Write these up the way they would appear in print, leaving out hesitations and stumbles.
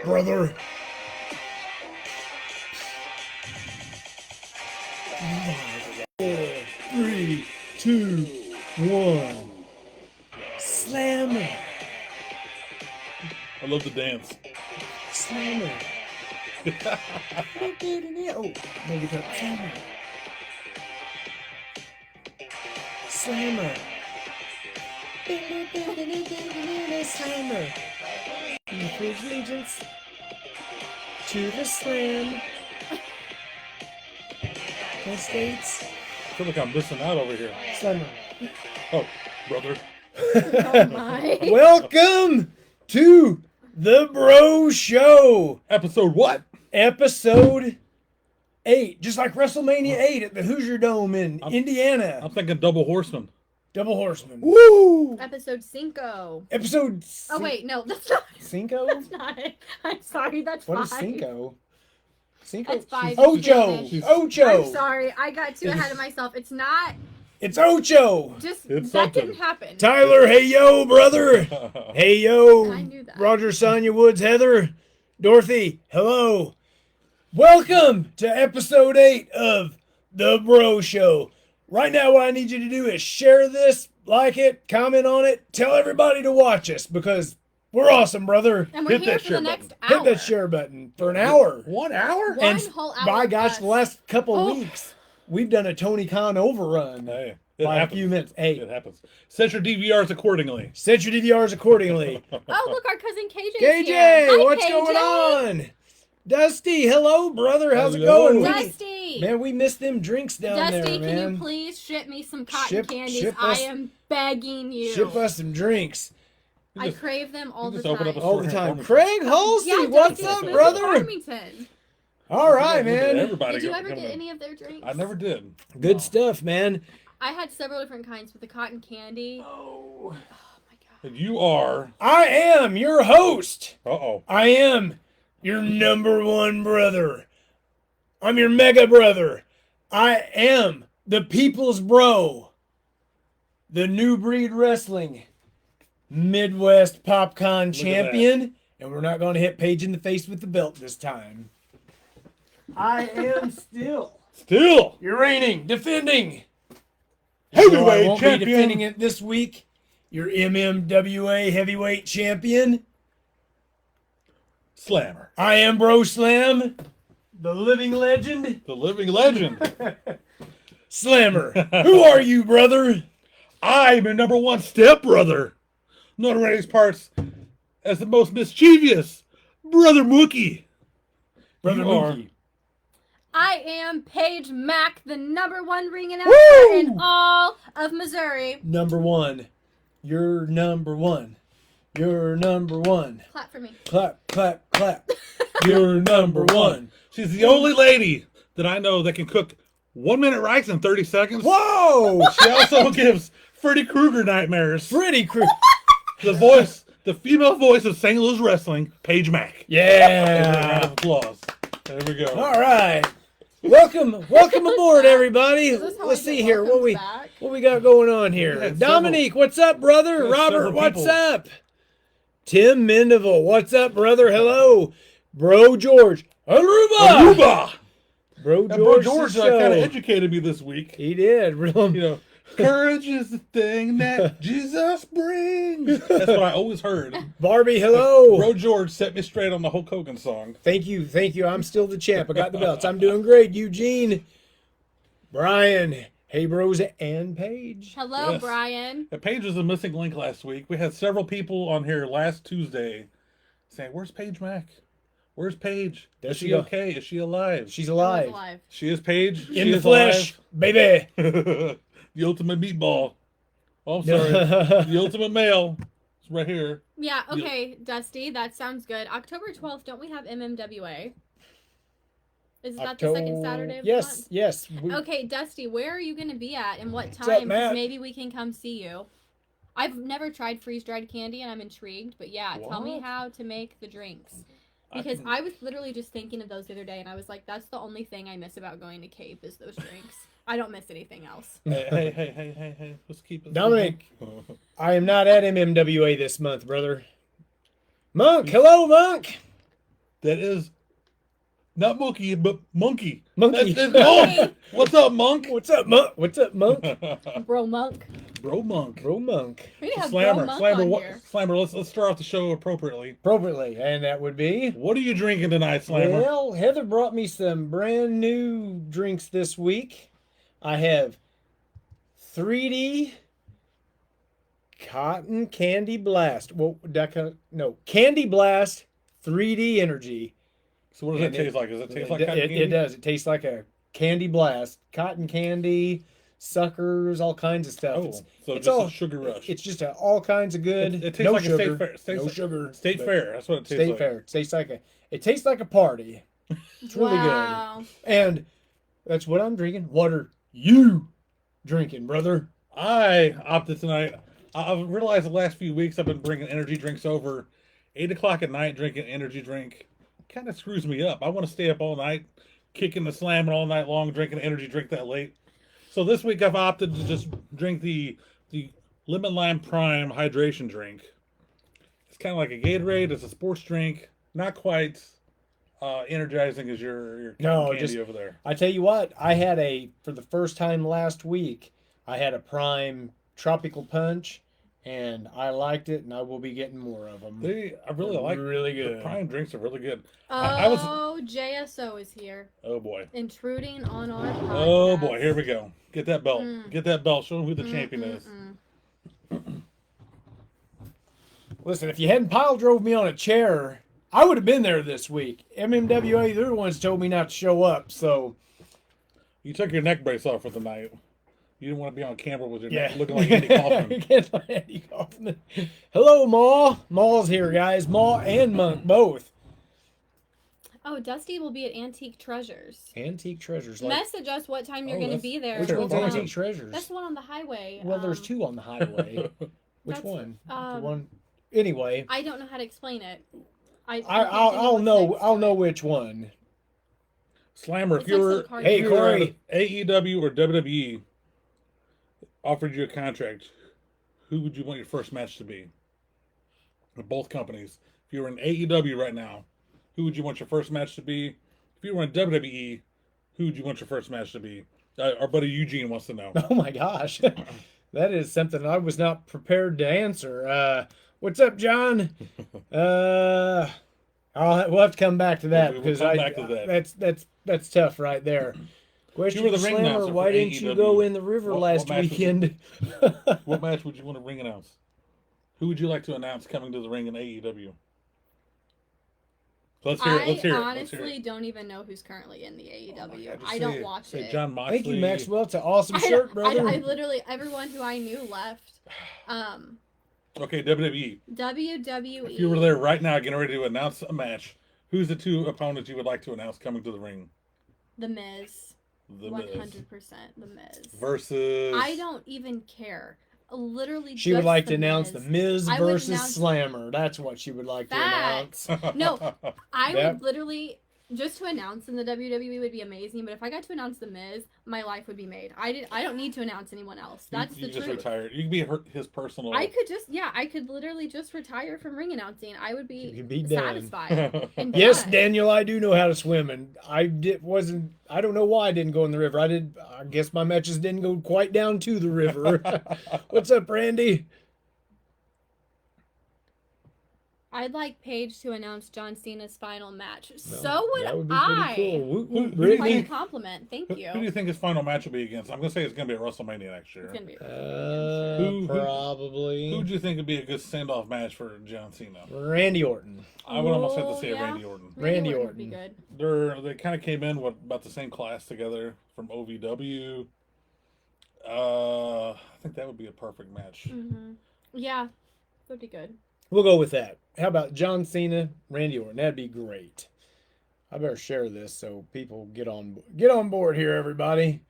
Brother. 3, 2, 1. Slammer. I love the dance. Slammer. Oh, maybe the slammer. Slammer. Slammer. You pledge allegiance to the slam. The states. I feel like I'm missing out over here. Slammer. Oh, brother. Oh my. Welcome to the Bro Show. Episode what? Episode 8. Just like WrestleMania 8 at the Hoosier Dome in Indiana. I'm thinking Double Horseman. Double Horseman. Woo! Episode 5. Episode Oh wait, no, that's not. Cinco? That's not. I'm sorry, that's What 5. is Cinco? Cinco? That's 5. Ocho. She's- Ocho. I'm sorry, I got too ahead of myself. It's not. It's Ocho. Just It's that something. didn't happen. Tyler, hey yo, brother. Hey yo. I knew that. Roger, Sonia Woods, Heather, Dorothy, hello. Welcome to episode 8 of The Bro Show. Right now, what I need you to do is share this, like it, comment on it, tell everybody to watch us because we're awesome, brother. And we're Hit here that for the share next Hit hour. that share button for an hour. 1 hour? One And whole hour. by with gosh, us. the last couple Oh. weeks, we've done a Tony Khan overrun Hey, it by a happens. few minutes. Hey, It happens. Set your DVRs accordingly. set your DVRs accordingly. Oh, look, our cousin KJ. KJ, Hi, what's KJ. going on? Dusty, hello, brother. How's it Hello. going? Dusty. Man, we missed them drinks down Dusty, there, can man. you please ship me some cotton Ship- candies? ship I us- am begging you. Ship us some drinks I crave them all you the just open time. up a all the Store time. here. Craig Halsey, Yeah, what's Dusty, up, moved to brother? Farmington. All right, Look at man. Everybody Did you go- ever coming get in. any of their drinks? I never did. Good No. stuff, man. I had several different kinds with the cotton candy. Oh. Oh my god. And you are. I am your host. Uh-oh. I am your number one brother. I'm your mega brother. I am the people's bro. The New Breed Wrestling Midwest PopCon at champion. And we're not going to hit Paige in the face with the belt this time. I am still Still. your reigning, defending. Heavyweight Though I won't be champion. defending it this week. Your MMWA heavyweight champion. Slammer. I am Bro Slam, the living legend. The living legend. Slammer. Who are you, brother? I'm your number one stepbrother. Known around these parts as the most mischievous Brother Mookie. Brother You are- Mookie. I am Paige Mack, the number one ring announcer Woo! in all of Missouri. Number one. You're number one. You're number one. Clap for me. Clap, clap, clap. You're number one. She's the only lady that I know that can cook 1 minute rice in 30 seconds. Whoa! She also gives Freddy Krueger nightmares. Pretty crew. The female voice of St. Louis wrestling, Paige Mack. Round Yeah. of applause. There we go. All right. Welcome aboard, everybody. Is this how Let's I see get here welcomed back? what we got going on here. had Dominique, what's up, brother? we had Robert, several what's people. up? Tim Mendeville, what's up, brother? Hello. Bro George. Aruba. Aruba! Bro And Bro George. George show. kind of educated me this week. He did. You know, courage is the thing that Jesus brings. That's what I always heard. Barbie, hello. Bro George set me straight on the Hulk Hogan song. Thank you. I'm still the champ. I got the belts. I'm doing great. Eugene. Brian. Hey, bros, and Paige. Hello, Yes. Brian. And Paige was a missing link last week. We had several people on here last Tuesday saying, "Where's Paige Mack? Where's Paige? There Is she she go. okay? Is she alive? She's I was alive. alive. She is Paige. In She the is flesh, baby. alive. The ultimate meatball. Oh, I'm sorry. The ultimate male. It's right here. Yeah, okay, Dusty, that sounds good. October 12th, don't we have MMWA? Is that the second Saturday of the Yes, month? yes. Okay, Dusty, where are you going to be at and what up, time? 'Cause Matt? maybe we can come see you. I've never tried freeze-dried candy and I'm intrigued, but yeah, tell me What? how to make the drinks. Because I was literally just thinking of those the other day and I was like, that's the only thing I miss about going to Cape is those drinks. I don't miss anything else. Hey. Let's keep it. Dominic, I am not at MMWA this month, brother. Monk, hello, Monk. That is not monkey, but monkey. Monkey. That's Monk. What's up, Monk? What's up, Monk? What's up, Monk? Bro Monk. Bro Monk. Bro, Monk. We need to have Slammer, Bro Monk Slammer, on what, here. Slammer, let's start off the show appropriately. Appropriately, and that would be. What are you drinking tonight, Slammer? Well, Heather brought me some brand new drinks this week. I have 3D Cotton Candy Blast. Well, Candy Blast 3D Energy. So what does it And taste like? Does it taste like cotton candy? It does. It tastes like a candy blast. Cotton candy, suckers, all kinds of stuff. Oh, so it's just all a sugar rush. It's just all kinds of good. It tastes no like sugar. a state fair. No sugar. State but fair. That's what it tastes State like. fair. It tastes like a party. It's really Wow. good. And that's what I'm drinking. What are you drinking, brother? I opted tonight. I've realized the last few weeks I've been bringing energy drinks over. 8 o'clock at night drinking energy drink kind of screws me up. I want to stay up all night, kicking the slamming all night long, drinking an energy drink that late. So this week I've opted to just drink the Lemon Lime Prime hydration drink. It's kind of like a Gatorade. It's a sports drink. Not quite energizing as your cotton candy just over there. I tell you what, for the first time last week, I had a Prime Tropical Punch, and I liked it, and I will be getting more of them. I really like really the good. Prime drinks are really good. Oh, I was- JSO is here, Oh boy. intruding on our podcast. Oh boy, here we go. Get that belt. Mm. Get that belt. Show them who the champion is. Listen, if you hadn't pile drove me on a chair, I would have been there this week. MMWA, they're the ones told me not to show up, so You took your neck brace off for the night. You didn't want to be on camera with your yeah. neck looking like Andy Kaufman. Get like Andy Kaufman. Hello, Maw. Maw's here, guys. Maw and Monk, both. Oh, Dusty will be at Antique Treasures. Antique Treasures. Message us what time you're Oh, going to that's- be there. Which Sure. one's We'll Antique come. Treasures? That's the one on the highway. Well, there's two on the highway. Which That's, one? The um, one. Anyway, I don't know how to explain it. I can't I'll think of what's know. next I'll to know it. which one. Slammer, if It's you next to were the card. Hey, if you were Corey. at AEW or WWE offered you a contract, who would you want your first match to be? With both companies. If you were in AEW right now, who would you want your first match to be? If you were in WWE, who would you want your first match to be? Our buddy Eugene wants to know. Oh my gosh, that is something I was not prepared to answer. What's up, John? We'll have to come back to that We'll because come back to that. that's tough right there. Question You were for the ring Slammer, announcer why for didn't you AEW. go in the river What last match was it? weekend? What match would you want to ring announce? Who would you like to announce coming to the ring in AEW? Let's hear it. Let's hear it. Let's hear honestly it. don't even know who's currently in the AEW. God, just I don't say- watch say it. John Moxley. Thank you, Maxwell. It's an awesome I, shirt, brother. I literally everyone who I knew left. Okay, WWE. WWE. If you were there right now getting ready to announce a match, who's the two opponents you would like to announce coming to the ring? The Miz. The 100% Miz. The Miz. Versus... I don't even care. Literally, She would just like the to announce Miz. the Miz I would versus announce- Slammer. That's what she would like to announce. Facts. No, I That- would literally just to announce in the WWE would be amazing. But if I got to announce the Miz, my life would be made. I don't need to announce anyone else. That's you the just truth. retired. You can be his personal... I could literally just retire from ring announcing. I would You be can be done. satisfied. And Yes, done. Daniel, I do know how to swim, and I don't know why I didn't go in the river. I guess my matches didn't go quite down to the river. What's up, Randy? I'd like Paige to announce John Cena's final match. Well, So would, that would be I. pretty cool. Woot, woot, Who- Quite a Brittany. compliment. Thank you. Who do you think his final match will be against? I'm going to say it's going to be at WrestleMania next year. It's gonna be. Who- Probably. Who would you think would be a good send-off match for John Cena? Randy Orton. I would almost have to Oh, say yeah. Randy Orton. Randy would be Orton. good. They kind of came in about the same class together from OVW. I think that would be a perfect match. Mm-hmm. Yeah, would be good. We'll go with that. How about John Cena, Randy Orton? That'd be great. I better share this so people get on board here, everybody.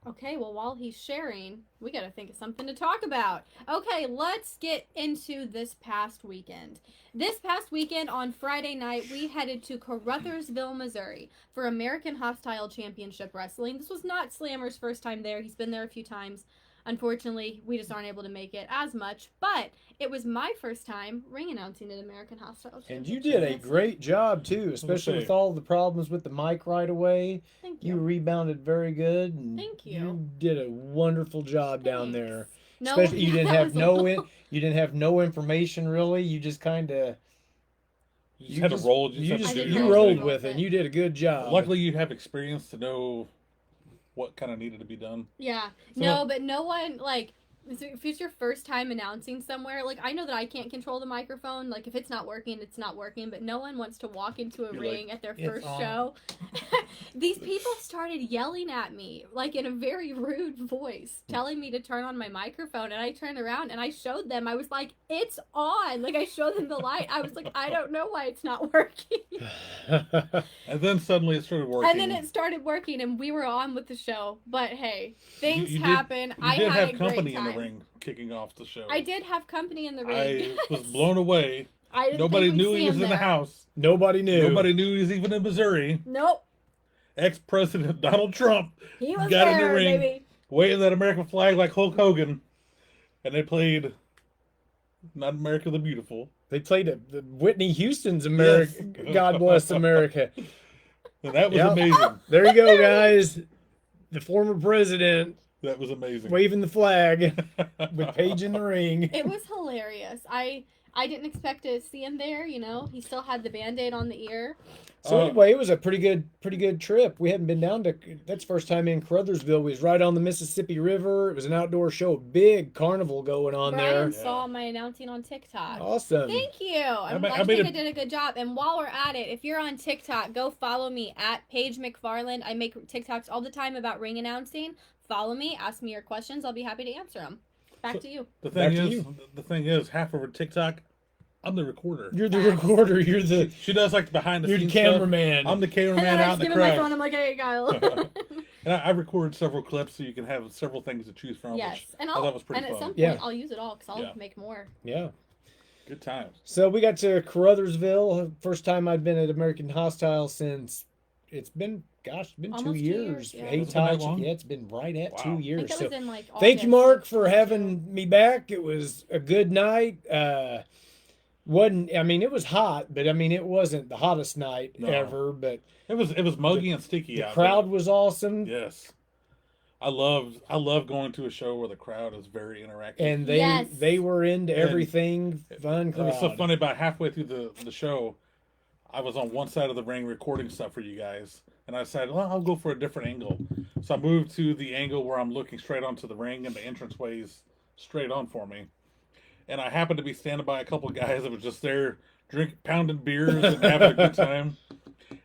Okay, well, while he's sharing, we got to think of something to talk about. Okay, let's get into this past weekend. This past weekend on Friday night, we headed to Caruthersville, Missouri for American Hostile Championship Wrestling. This was not Slammer's first time there. He's been there a few times. Unfortunately, we just aren't able to make it as much. But it was my first time ring announcing at American Hostile. And you did a great job too, especially with all the problems with the mic right away. Thank You you. rebounded very good. And Thank you. You did a wonderful job down Thanks. there. No, Especially you didn't that have was a no lot. you didn't have no information really. You just kind of You just had to roll. You, you just just had to do didn't your you own rolled thing. with it. And you did a good job. Luckily, you have experience to know what kind of needed to be done. Yeah. So- No, but no one, like, if it's your first time announcing somewhere, like, I know that I can't control the microphone. Like, if it's not working, it's not working. But no one wants to walk into a You're ring at their "It's first on." show. These people started yelling at me, like, in a very rude voice, telling me to turn on my microphone. And I turned around and I showed them. I was like, it's on. Like, I showed them the light. I was like, I don't know why it's not working. And then suddenly it started working. And then it started working, and we were on with the show. But hey, things You did- happen. You I did had have a company great in time. the ring kicking off the show. I did have company in the I ring. was blown away. I didn't Nobody think we'd knew see he was him in the there. house. Nobody knew. Nobody knew he was even in Missouri. Nope, Ex-President Donald Trump he was Got in the there, ring. baby. waving that American flag like Hulk Hogan, and they played "Not America the Beautiful," They played the Whitney Houston's America. Yes. God bless America. and that was Yep. amazing. There you go, guys. The former president That was amazing. waving the flag with Paige in the ring. It was hilarious. I didn't expect to see him there. You know, he still had the Band-Aid on the ear. So anyway, it was a pretty good trip. We hadn't been down to. That's the first time in Crothersville. We was right on the Mississippi River. It was an outdoor show, big carnival going on Brian there. saw my announcing on TikTok. Awesome. Thank you. I'm ma- glad I you made think a- I did a good job. And while we're at it, if you're on TikTok, go follow me at Paige McFarland. I make TikToks all the time about ring announcing. Follow me, ask me your questions. I'll be happy to answer them. Back to you. The Back thing to is, the thing is, half of her TikTok, I'm the recorder. You're the Facts. recorder. You're the She does like the behind the you're the scenes stuff. cameraman. I'm the And cameraman then I out just in give the him my phone. crowd. I'm like, hey, Kyle. And I recorded several clips so you can have several things to choose from. Yes, Which and I I'll thought was pretty and at fun. some point Yeah. I'll use it all because I'll Yeah. make more. Yeah. Good times. So we got to Crothersville. First time I'd been at American Hostile since it's been Almost 2 2 years. years, yeah. Hey, Has it been that Todd, long? yeah, it's been right at Wow. 2 I years. think it So was in like thank you, August Mark, of for 22. having me back. It was a good night. It was hot, but it wasn't the hottest night No. ever. But It was muggy and sticky the out crowd was awesome, there. Yes. I love going to a show where the crowd is very interactive. and Yes. they were into And everything. Fun It crowd. was so funny. About halfway through the show, I was on one side of the ring recording stuff for you guys, and I decided, well, I'll go for a different angle. So I moved to the angle where I'm looking straight onto the ring, and the entranceway is straight on for me. And I happened to be standing by a couple of guys that was just there, pounding beers and having a good time.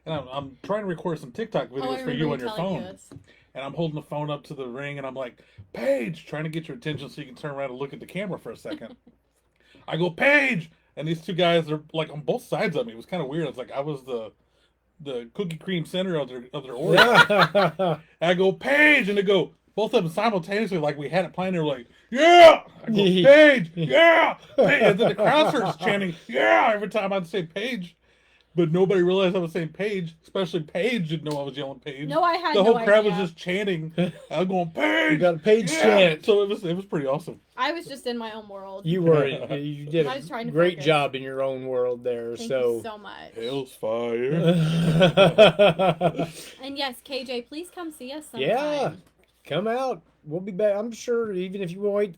And I'm trying to record some TikTok Oh, I videos for remember you on your telling phone. you this. And I'm holding the phone up to the ring, and I'm like, Paige, trying to get your attention so you can turn around and look at the camera for a second. I go, Paige! And these two guys are like on both sides of me. It was kind of weird. It's like I was the cookie cream center of their order. Yeah. I go, Paige! And they go, both of them simultaneously, like we had it planned. They were like, yeah! I go, Paige! Yeah! Paige! And then the crowd starts chanting, yeah! Every time I'd say Paige. But nobody realized I was saying Paige. Especially Paige didn't know I was yelling Paige. No, I had The no whole crowd idea. was just chanting. I was going, Paige! You got a Paige yeah! chant. So it was pretty awesome. I was just in my own world. You did I was trying a to great focus. job in your own world there. Thank so you so much. Hell's fire. And yes, KJ, please come see us sometime. Yeah. Come out. We'll be back. I'm sure even if you wait,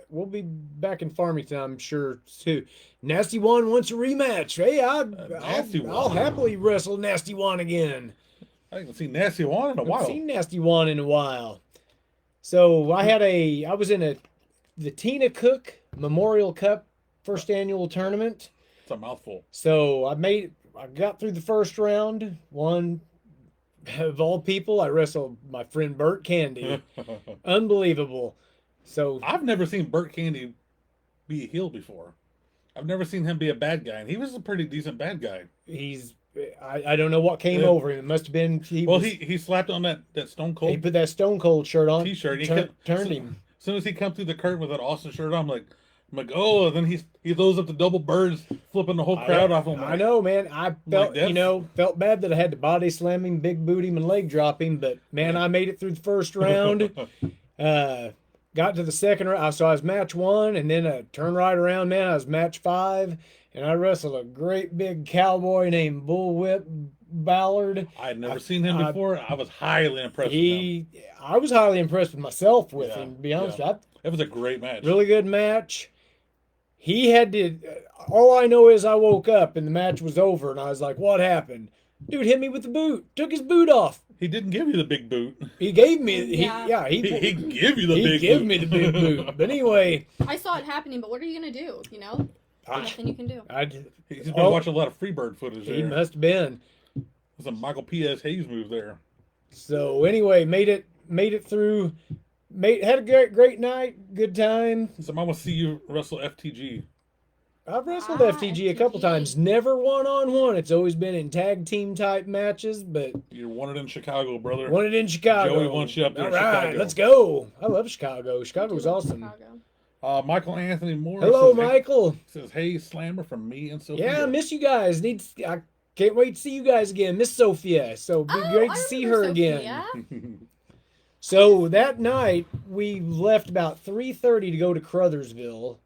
we'll be back in Farmington, I'm sure too. Nasty One wants a rematch. Hey, Nasty I'll One. happily wrestle Nasty One again. I haven't seen Nasty One in a I've while. seen Nasty One in a while. So I was in the Tina Cook Memorial Cup first annual tournament. It's a mouthful. So I got through the first round. One of all people, I wrestled my friend Bert Candy. Unbelievable. So I've never seen Burt Candy be a heel before. I've never seen him be a bad guy, and he was a pretty decent bad guy. I don't know what came Yeah. over him. It must have been He slapped on that Stone he Cold put that Stone Cold shirt on. t-shirt. And Turned so- him. As soon as he come through the curtain with that Austin shirt on, I'm like, oh, and then he throws up the double birds, flipping the whole crowd off him. I know, man. I felt that's- felt bad that I had to body slam him, big boot him, and leg drop him. But man, I made it through the first round. got to the second round. So I was match 1, and then I turned right around, man. I was match 5, and I wrestled a great big cowboy named Bullwhip Ballard. I had never seen him before. I was highly impressed with him. I was highly impressed with myself with Yeah, him, to be honest. yeah. It was a great match. Really good match. He had to. All I know is I woke up and the match was over, and I was like, "What happened?" Dude hit me with the boot. Took his boot off. He didn't give you the big boot. He gave me. Yeah. He He gave you the he big gave boot. me the big boot. But anyway, I saw it happening, but what are you gonna do? You know, nothing you can do. He's been watching a lot of Freebird footage He there. must have been. Some Michael P.S. Hayes move there. So anyway, made it through. Had a great night, good time. So I'm gonna see you wrestle FTG. I've wrestled FTG a couple FTG. times, never 1-on-1. It's always been in tag team type matches, but You're wanted in Chicago, brother. won it in Chicago. Joey wants you up there All in right, Chicago. let's go. I love Chicago. Chicago's Chicago. awesome. Michael Anthony Moore. Hello, says, Michael. Says, hey, Slammer from me and Sophia. Yeah, I miss you guys. I can't wait to see you guys again. Miss Sophia. So it'd be Oh, great I to see remember her Sophia. again. So that night we left about 3:30 to go to Crothersville.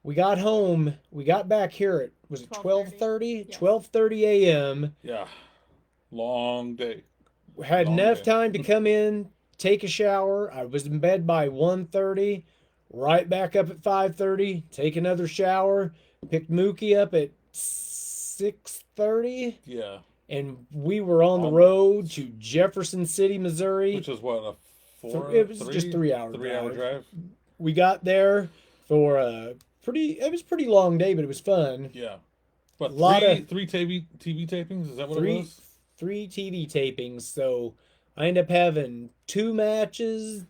We got home. We got back here at was it 12:30? Yes. 12:30 a.m. Yeah. Long day. Had Long enough day. time to come in, take a shower. I was in bed by 1:30. Right back up at 5:30. Take another shower. Picked Mookie up at 6:30. Yeah. And we were on the road to Jefferson City, Missouri. Which is what, a It was just 3 hour 3 hour drive? We got there for it was a pretty long day, but it was fun. Yeah. But Lot of- three TV tapings? Is that what it Three was? three TV tapings. So I ended up having 2 matches.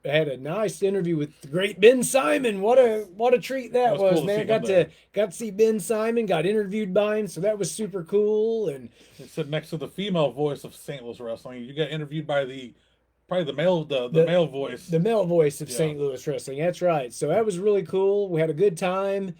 I had a nice interview with the great Ben Simon. What a treat that That was was, cool to man. see him Got there. to see Ben Simon, got interviewed by him, so that was super cool. And It said next to the female voice of St. Louis wrestling. You got interviewed by probably the male voice. the male voice of Yeah. St. Louis wrestling. That's right. So that was really cool. We had a good time.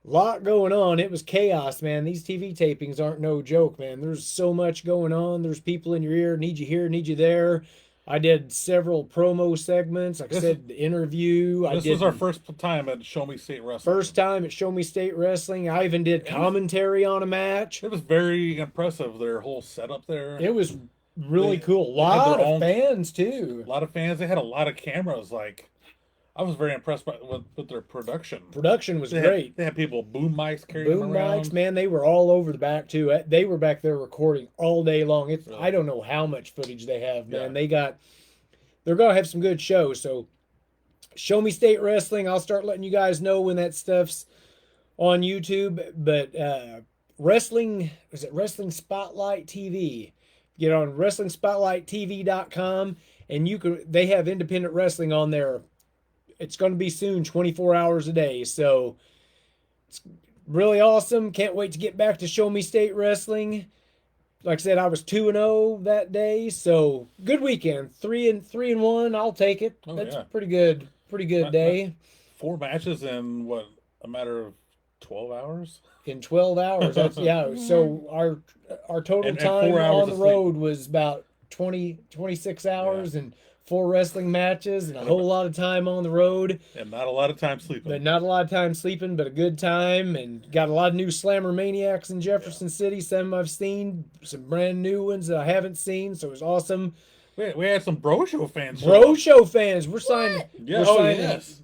Lot going on. It was chaos, man. These TV tapings aren't no joke, man. There's so much going on. There's people in your ear, need you here, need you there. I did several promo segments. Like I said, the interview. This was our first time at Show Me State Wrestling. first time at Show Me State Wrestling. I even did commentary on a match. It was very impressive, their whole setup there. It was really They- cool. A they had lot their of own- fans too. A lot of fans. They had a lot of cameras. Like, I was very impressed with their production. Production was They great. They had people boom mics carrying Boom them around. mics, man, they were all over the back too. They were back there recording all day long. It's Really? I don't know how much footage they have, man. Yeah. They're gonna have some good shows. So Show Me State Wrestling. I'll start letting you guys know when that stuff's on YouTube. But Wrestling Spotlight TV? Get on WrestlingSpotlightTV.com and they have independent wrestling on there. It's going to be soon, 24 hours a day. So it's really awesome. Can't wait to get back to Show Me State Wrestling. Like I said, I was 2-0 that day, so good weekend. 3-1, I'll take it. Oh, That's yeah. pretty good day 4 matches in what, a matter of 12 hours? in 12 hours. That's So our total And time 4 hours on the of sleep. road was about 26 hours and 4 wrestling matches and a whole lot of time on the road. And not a lot of time sleeping. But not a lot of time sleeping, but a good time, and got a lot of new Slammer Maniacs in Jefferson City. Some I've seen, some brand new ones that I haven't seen, so it was awesome. We had some Bro Show fans. show Bro up. Show fans, we're signing. Yeah, we're oh, signing, yes.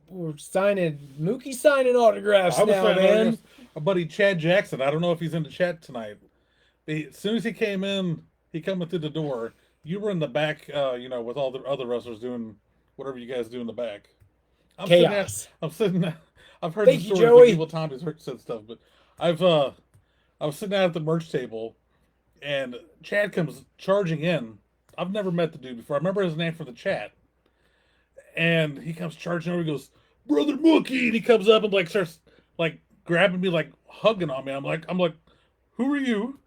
we're signing Mookie signing autographs I was now, trying to man. argue with our buddy Chad Jackson. I don't know if he's in the chat tonight. As soon as he came in, he coming through the door. You were in the back, with all the other wrestlers doing whatever you guys do in the back. Chaos. I'm sitting. I've heard Thank the you, stories Joey. of people. Tommy's said stuff, but I was sitting out at the merch table, and Chad comes charging in. I've never met the dude before. I remember his name from the chat, and he comes charging over. He goes, "Brother Mookie," and he comes up and starts grabbing me, hugging on me. I'm like, who are you?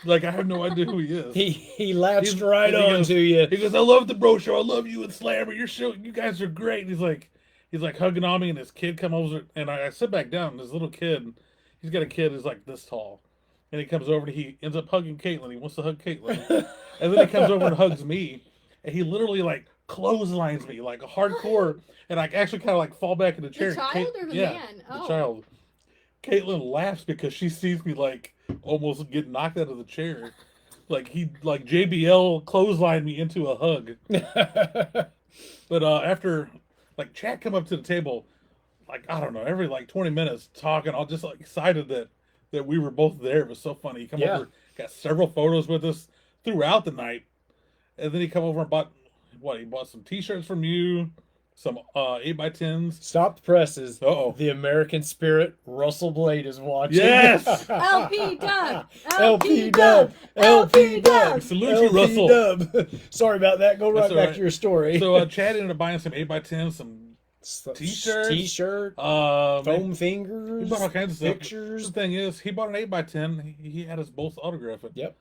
Like, I have no idea who he is. He latched He's- right and he on goes- to you. He goes, "I love the Bro Show. I love you and Slammer. You guys are great." And he's like hugging on me, and his kid comes over, and I sit back down. And this little kid, he's got a kid who's like this tall, and he comes over and he ends up hugging Caitlin. He wants to hug Caitlin, and then he comes over and hugs me, and he literally clotheslines me like a hardcore, and I actually kind of like fall back in the chair. The child or the man? The Oh. child. Caitlin laughs because she sees me like almost get knocked out of the chair. Like JBL clotheslined me into a hug. But after like Chad come up to the table, like I don't know, every like 20 minutes talking, all just like excited that we were both there. It was so funny. He come Yeah. over, got several photos with us throughout the night, and then he come over and bought he bought some T-shirts from you, some 8x10s. Stop the presses. Uh-oh. The American Spirit, Russell Blade is watching. Yes! LP Dub. LP Dub. LP Dub. Salute you, LP Russell. Dub. Sorry about that. Go right That's all back right. to your story. So Chad ended up buying some 8x10s, some T-shirts, T-shirt, foam foam he fingers, bought all kinds of stuff. pictures. The thing is, he bought an 8x10. He had us both autograph it. Yep.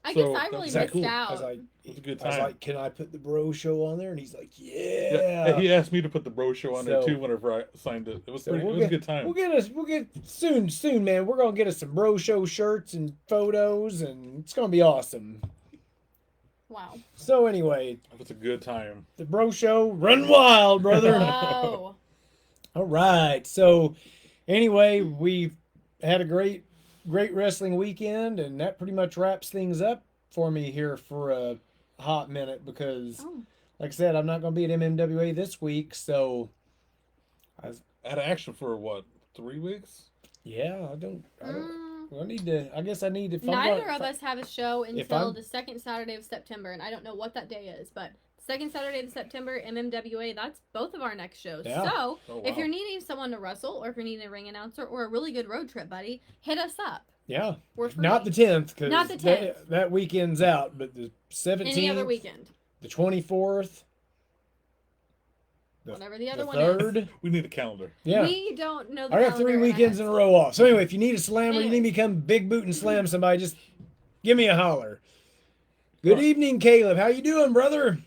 I So, guess I really Is that missed cool? out. I was like, It was a good I was time. like, can I put the Bro Show on there? And he's like, Yeah, yeah. he asked me to put the bro show on there So- too whenever I signed it. It was So pretty. It we'll was a get- good time. We'll get soon, man. We're gonna get us some Bro Show shirts and photos, and it's gonna be awesome. Wow. So anyway, It was a good time. the Bro Show, run wild, brother. Wow. All right. So anyway, we've had a great wrestling weekend, and that pretty much wraps things up for me here for a hot minute because, Oh. like I said, I'm not going to be at MMWA this week. So, Out of action for what, 3 weeks? yeah, I don't. Mm, I need to. I guess I need to. neither of us have a show until I'm- the second Saturday of September, and I don't know what that day is, but second Saturday of September, MMWA, that's both of our next shows. Yeah. So, Oh, if wow. you're needing someone to wrestle, or if you're needing a ring announcer, or a really good road trip buddy, hit us up. Yeah, We're free. not the 10th because Not the 10th. that weekend's out, but the 17th, Any other weekend. the 24th, Whatever the the other one is. 3rd. We need a calendar. Yeah. We don't know the I got 3 calendar weekends in ahead. a row off. So anyway, if you need a slammer, you Anyway. need me to come big boot and slam somebody, just give me a holler. Good Right. evening, Caleb. How you doing, brother?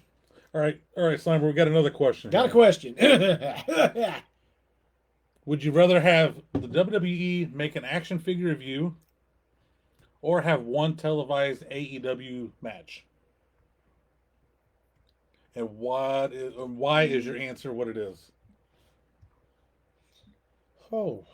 All right, Slimer. We got another question. Got a here. question. Would you rather have the WWE make an action figure of you, or have one televised AEW match? And why is your answer what it is? Oh,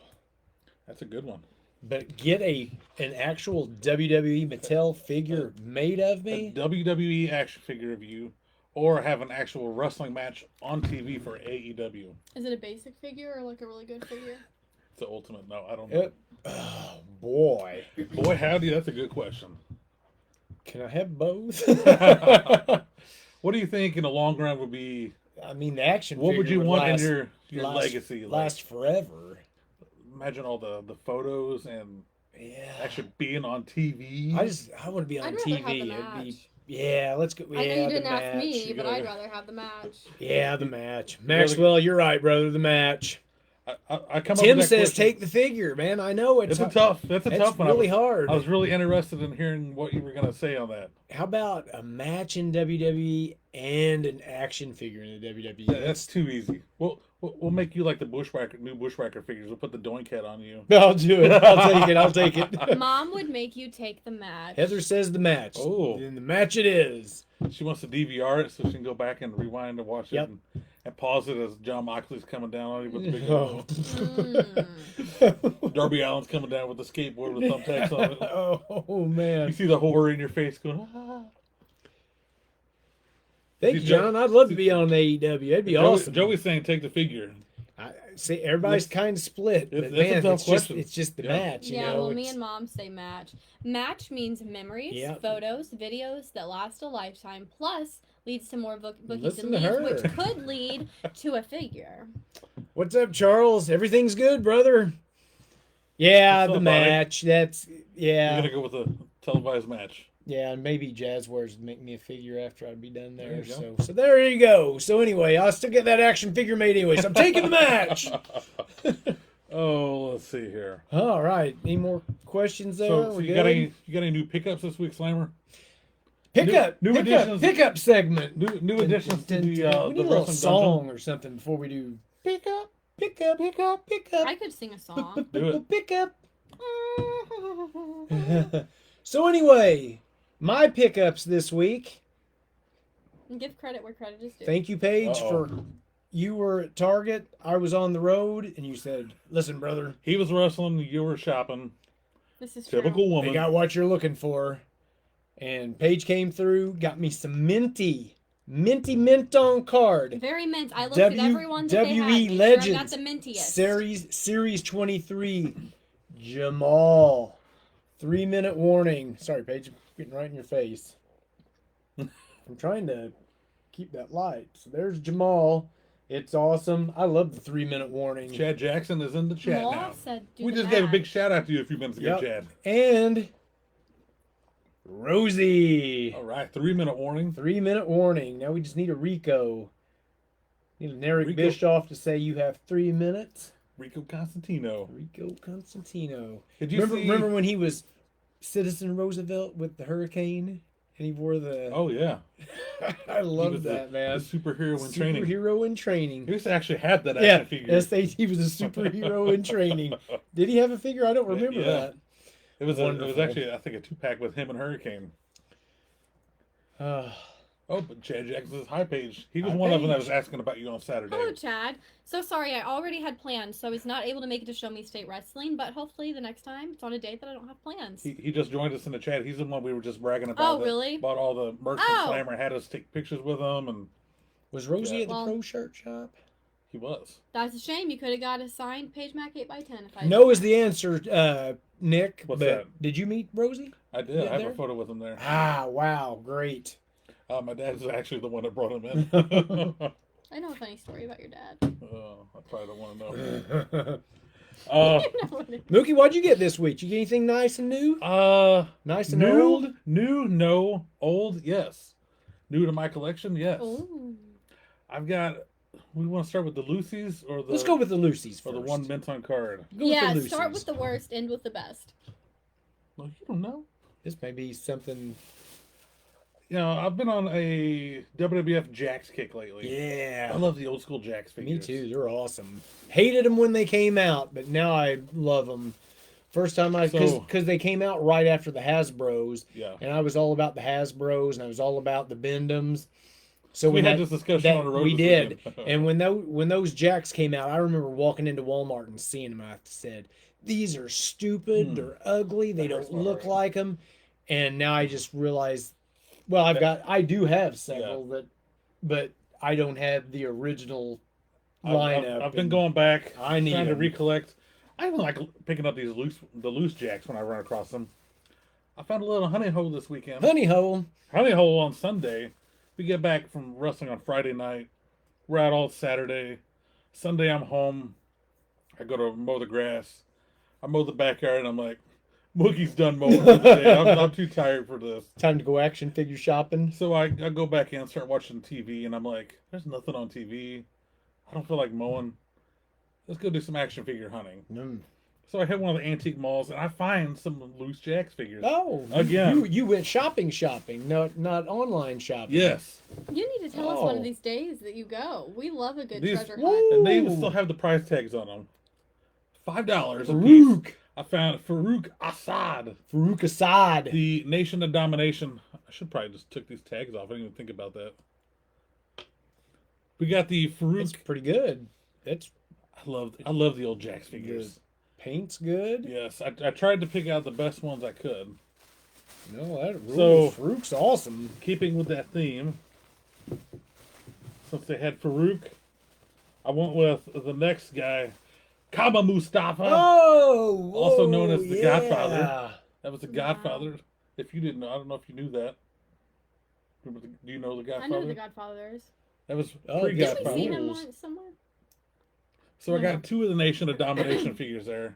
That's a good one. but get an actual WWE Mattel figure made of A me? WWE action figure of you, or have an actual wrestling match on TV for AEW. Is it a basic figure or like a really good figure? It's the ultimate. No, I don't know. Oh, boy. Boy, howdy, that's a good question. Can I have both? What do you think in the long run would be? I mean, the action What would figure you want last, in your last- legacy? Like, last forever. imagine all the photos and Yeah. actually being on TV. I want to be on I'd rather TV. have the It'd match. be Yeah, let's go. Yeah, I know you the didn't ask match. me, but gotta I'd go. rather have the match. Yeah, the match. Maxwell, you're right, brother. The match. I come up Tim with that says question. take the figure, man. I know It's a tough. That's a It's tough one. really hard. I was really interested in hearing what you were going to say on that. How about a match in WWE and an action figure in the WWE? Yeah, that's too easy. We'll make you like the new Bushwhacker figures. We'll put the Doink head on you. I'll do it. I'll take it. I'll take it. Mom would make you take the match. Heather says the match. Oh. And the match it is. She wants to DVR it so she can go back and rewind and watch Yep. it and pause it as John Moxley's coming down on you with the big Oh. Mm. Darby Allin's coming down with the skateboard with thumbtacks on it. Oh You man. see the horror in your face going, ah. Thank you, See, Joe- John. I'd love to be on AEW. That'd be awesome. Joey's saying take the figure. I see everybody's kind of split, but That's a man, tough it's just question. it's just the Yeah. match. You Yeah, know, well, me it's- and Mom say match. Match means memories, Yep. photos, videos that last a lifetime, plus leads to more bookies Listen and to leads, her. which could lead to a figure. What's up, Charles? Everything's good, brother. Yeah, What's the up, buddy? match. That's You're yeah, gonna go with a televised match. yeah, and maybe Jazzwares make me a figure after I'd be done There there. you go. So there you go. So anyway, I'll still get that action figure made anyway. So I'm taking the match. Oh, let's see here. All right. Any more questions there? So We you got good? any new pickups this week, Slimer? pickup new additions- pickup segment. New additions to the we need the a little wrestling song dungeon. or something before we do pickup. I could sing a song. Do it. Pickup. So anyway, my pickups this week. And give credit where credit is due. Thank you, Paige, Uh-oh. for you were at Target. I was on the road, and you said, "Listen, brother, He was wrestling. You were shopping. This is true. Typical they woman. got what you're looking for." And Paige came through, got me some minty mint on card. Very mint. I looked at everyone that they had. WE Made sure I got Legends the mintiest. Series 23 Jamal. 3-minute warning. Sorry, Paige, I'm getting right in your face. I'm trying to keep that light. So there's Jamal. It's awesome. I love the 3-minute warning. Chad Jackson is in the chat Maul now. said, do We the just gave a math. big shout out to you a few minutes ago, Yep. Chad. And Rosie. All right, 3-minute warning. 3-minute warning. Now we just need a Rico. Need an Eric Rico. Bischoff to say you have 3 minutes. Rico Constantino. Rico Constantino. Did you see? Remember when he was Citizen Roosevelt with the hurricane and he wore the... Oh yeah, I He love was that, man. the superhero in training. Superhero in He training. used to actually have that Yeah, action figure. he was a superhero in training. Did he have a figure? I don't remember Yeah. that. It was Wonderful. actually, I think, a 2-pack with him and Hurricane. Oh, but Chad Jackson's high page. He was High one of them that Page. was asking about you on Saturday. Hello, Chad. So sorry, I already had plans, so I was not able to make it to Show Me State Wrestling, but hopefully the next time it's on a date that I don't have plans. He just joined us in the chat. He's the one we were just bragging about. Oh, really? About all the merch Oh. and Slammer had us take pictures with him, and Was Rosie Yeah. at the Well- pro shirt shop? he was. That's a shame. You could have got a signed Page Mac 8x10 if I No is the answer, Nick. What's but that? Did you meet Rosie? I did. Yeah, I have there? a photo with him there. Ah, wow, great. My dad's actually the one that brought him in. I know a funny story about your dad. I probably don't want to know. Mookie, what'd you get this week? You get anything nice and new? Nice and old? No, old, yes. New to my collection, yes. Ooh. I've got. We want to start with the Lucy's or the. Let's go with the Lucy's or first. the one mint on card. Go with Yeah, the start Lucy's. with the worst, end with the best. Well, you don't know. This may be something. You know, I've been on a WWF Jax kick lately. Yeah. I love the old school Jax Me figures. too. They're awesome. Hated them when they came out, but now I love them. First time because they came out right after the Hasbros, Yeah. and I was all about the Hasbros, and I was all about the Bendums. So We when had that- this discussion on the road. we this did, weekend. and when those Jacks came out, I remember walking into Walmart and seeing them. And I said, "These are stupid. Hmm. They're ugly. They That hurts don't my look heart. like them." And now I just realized, well, I do have several but I don't have the original lineup. I've been and going back. I need trying to 'em. recollect. I even like picking up these loose Jacks when I run across them. I found a little honey hole this weekend. Honey hole. Honey hole on Sunday. We get back from wrestling on Friday night. We're out all Saturday. Sunday I'm home. I go to mow the grass. I mow the backyard and I'm like, Mookie's done mowing for the day. I'm too tired for this. Time to go action figure shopping. So I go back in and start watching TV and I'm like, there's nothing on TV. I don't feel like mowing. Let's go do some action figure hunting. Mm. So I hit one of the antique malls and I find some loose Jax figures. Oh, Again. you went shopping, not online shopping. Yes. You need to tell us one Oh. of these days that you go. We love a good These- treasure Woo! hunt. And they even still have the price tags on them. $5 a piece. Farouk. I found Farouk Assad, Farouk Assad. the Nation of Domination. I should probably just took these tags off. I didn't even think about that. We got the That's Farouk. pretty good. That's I love the old Jax figures. paint's good. Yes, I tried to pick out the best ones I could. No, that So- Farouk's awesome. Keeping with that theme, since they had Farouk, I went with the next guy, Kaba Mustafa. Oh, Also known as the yeah. Godfather. That was the Wow. Godfather. If you didn't know, I don't know if you knew that. Do you know the I Godfather? know who the Godfather is. That was Oh, pre Didn't we Godfather. see him Rules. once somewhere? So I No. got two of the Nation of Domination figures there.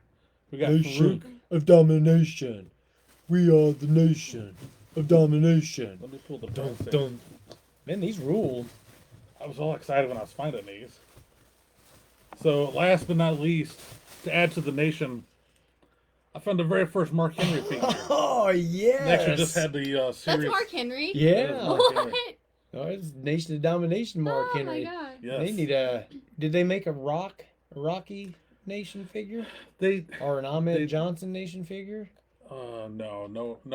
We got Nation Farouk. of domination. We are the nation of domination. Let me pull the Dun, price tag. dun. Man, these rule. I was all excited when I was finding these. So last but not least, to add to the Nation, I found the very first Mark Henry figure. Oh, yes. They actually just had the That's series. Mark Henry. Yeah. Mark What? Henry. Oh, it's Nation of Domination, Mark Oh Henry. my god. Yes. They need a. Did they make a Rocky Nation figure They or an Ahmed They- Johnson Nation figure? No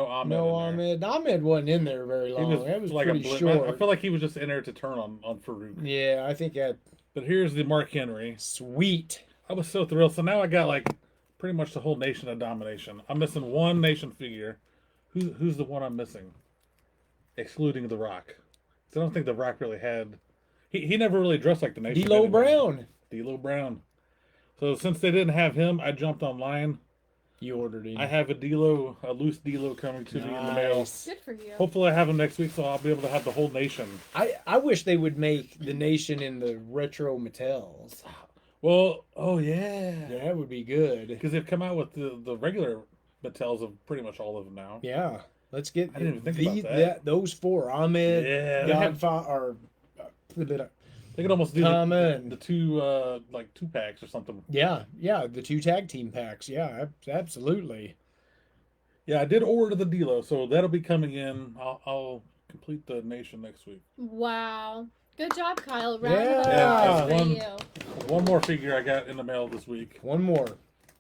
Ahmed. No, in there. Ahmed wasn't in there very He long. That was like a pretty blip. short. I feel like he was just in there to turn on Farouk. Yeah, I think that But here's the Mark Henry. sweet. I was so thrilled. So now I got like pretty much the whole Nation of Domination. I'm missing one Nation figure. Who's the one I'm missing? Excluding The Rock. So I don't think The Rock really had. He never really dressed like the Nation. D'Lo anyway. Brown. D'Lo Brown. So since they didn't have him, I jumped online. You ordered him. I have a loose D'Lo coming to me in the mail. Nice. Good for you. Hopefully I have him next week, so I'll be able to have the whole Nation. I wish they would make the Nation in the retro Mattels. Well, oh yeah. Yeah, that would be good. Because they've come out with the regular Mattels of pretty much all of them now. Yeah, let's get I didn't even think about that. those four. Ahmed, Yeah, they have- Godfather, or They could almost do Common. the two like 2-packs or something. yeah, the two tag team packs. Yeah, absolutely. Yeah, I did order the D'Lo, so that'll be coming in. I'll complete the Nation next week. Wow. Good job, Kyle. Round Yeah. of Yeah, applause for one- you. One more figure I got in the mail this week. One more.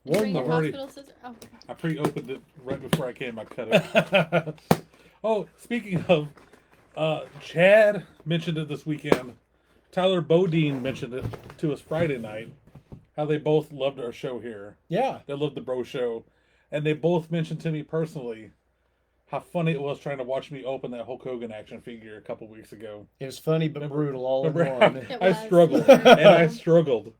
Bring One your more. Already- hospital scissors. Oh. I pre-opened it right before I came. I cut it. Oh, speaking of, Chad mentioned it this weekend. Tyler Bodine mentioned it to us Friday night. How they both loved our show here. Yeah. They loved the Bro Show, and they both mentioned to me personally how funny it was trying to watch me open that Hulk Hogan action figure a couple weeks ago. It was funny but brutal all in Remember, one. It I was. struggled, and I struggled.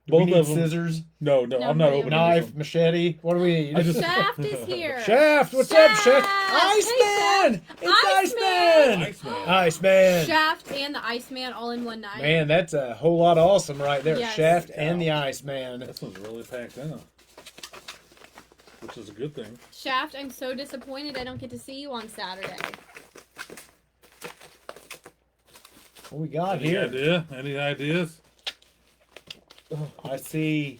Do we Both need of them. scissors, No, No, I'm not no, opening knife, this machete. What do we need? I just- Shaft is here. Shaft, what's up, Shaft? Shaft! Iceman! Hey, It's one. Iceman! Iceman. Iceman! Shaft and the Iceman all in one night. Man, that's a whole lot of awesome right there. Yes. Shaft and the Iceman. This one's really packed in, which is a good thing. Shaft, I'm so disappointed I don't get to see you on Saturday. What we got Any here? idea? Any ideas? I see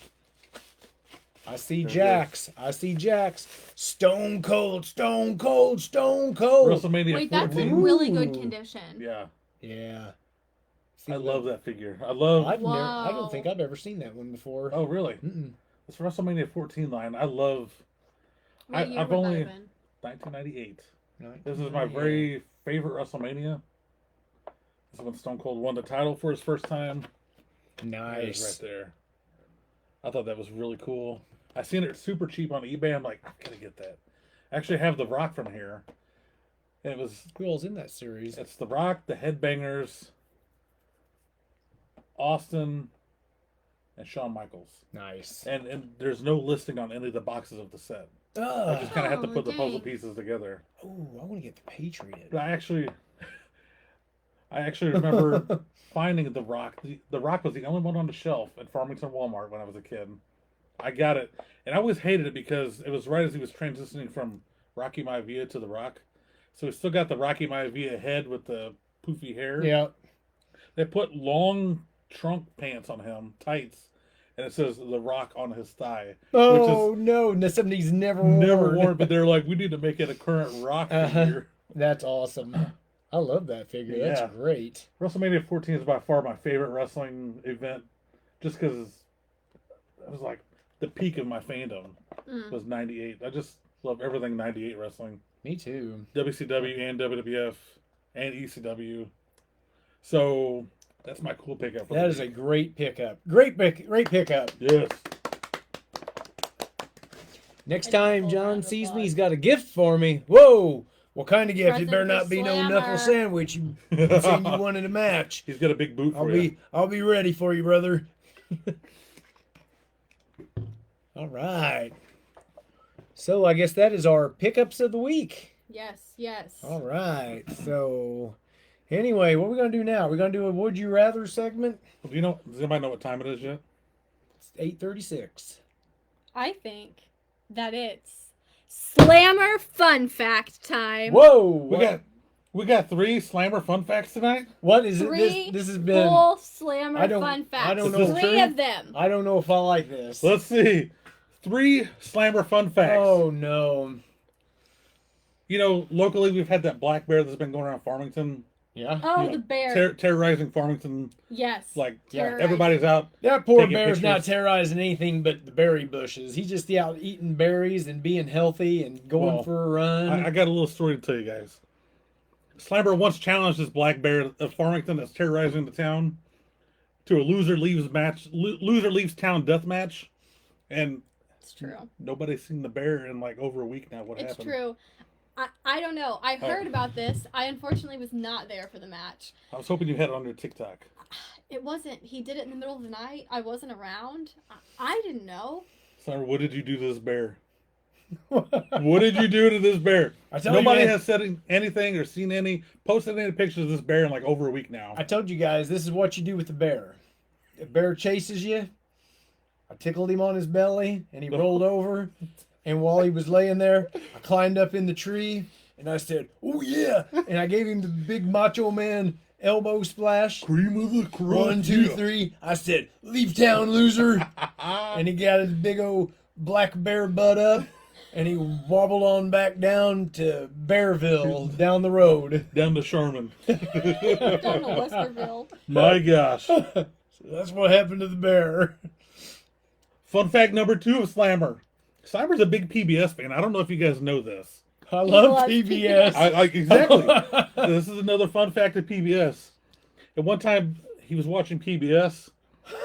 Very Jax. I see Jax. Stone Cold, Stone Cold, Stone Cold. WrestleMania Wait, that's 14. in really good Ooh. condition. Yeah, Yeah. I love that figure. I love. I Wow. don't think I've ever seen that one before. Oh, really? Mm-mm. It's WrestleMania 14 line. I love What year I've would that only- have been? 1998. No, This is my very favorite WrestleMania. This is when Stone Cold won the title for his first time. There it is nice. right there. I thought that was really cool. I seen it super cheap on eBay. I'm like, I gotta get that. I actually have The Rock from here. And it was Who else in that series? it's The Rock, the Headbangers, Austin, and Shawn Michaels. Nice. And there's no listing on any of the boxes of the set. I just kind of have to Oh, put the puzzle dang. pieces together. Oh, I want to get the Patriot. But I actually remember finding The Rock. The Rock was the only one on the shelf at Farmington Walmart when I was a kid. I got it, and I always hated it because it was right as he was transitioning from Rocky Maivia to The Rock. So he still got the Rocky Maivia head with the poofy hair. Yeah. They put long trunk pants on him, tights, and it says The Rock on his thigh. Oh no, somebody's never Never worn, but they're like, we need to make it a current Rock Uh-huh. figure. That's awesome. I love that figure. Yeah. That's great. WrestleMania 14 is by far my favorite wrestling event, just because it was like the peak of my fandom Mm. was '98. I just love everything '98 wrestling, Me too. WCW and WWF and ECW. So that's my cool pickup. for the That is a week. great pickup. Great pickup. Yes. Next I don't time hold John round of sees me, applause. he's got a gift for me. Whoa! What kind of gift? Present It better for not be no Slammer. knuckle sandwich. You seen you wanted a match. He's got a big boot for you. I'll be ready for you, brother. All right. So I guess that is our pickups of the week. Yes, yes. All right. So anyway, what are we gonna do now? We're gonna do a Would You Rather segment. Do you know? Does anybody know what time it is yet? It's 8:36. I think that it's Slammer Fun Fact time. Whoa! We got 3 Slammer fun facts tonight. What is it? Three This has been. full Slammer I don't- Fun Facts. I don't know. Three of them. I don't know if I like this. Let's see. 3 Slammer fun facts. Oh no! You know, locally we've had that black bear that's been going around Farmington Yeah. Oh, Yeah. the bear. Terrorizing Farmington. Yes. Like, Terrorizing. everybody's out. That poor Taking bear's not pictures. terrorizing anything but the berry bushes. He's just out eating berries and being healthy and going Well, for a run. I got a little story to tell you guys. Slammer once challenged this black bear of Farmington that's terrorizing the town to a loser leaves town death match, and It's true. nobody's seen the bear in like over a week now. What It's happened? true. I don't know. I Oh. heard about this. I unfortunately was not there for the match. I was hoping you had it on your TikTok. It wasn't. He did it in the middle of the night. I wasn't around. I didn't know. Slammer, what did you do to this bear? What did you do to this bear? I tell Nobody you, man, has said anything or posted any pictures of this bear in like over a week now. I told you guys, this is what you do with the bear. The bear chases you. I tickled him on his belly, and he rolled over. And while he was laying there, I climbed up in the tree, and I said, "Oh yeah!" And I gave him the big macho man elbow splash. Cream of the crop. 1, 2, 3. I said, "Leave town, loser!" And he got his big old black bear butt up, and he wobbled on back down to Bearville down the road. Down to Sherman. Down to Westerville. My gosh. So that's what happened to the bear. Fun fact number 2 of Slammer. Slammer's a big PBS fan. I don't know if you guys know this. I love loves PBS. Exactly. This is another fun fact of PBS. At one time, he was watching PBS.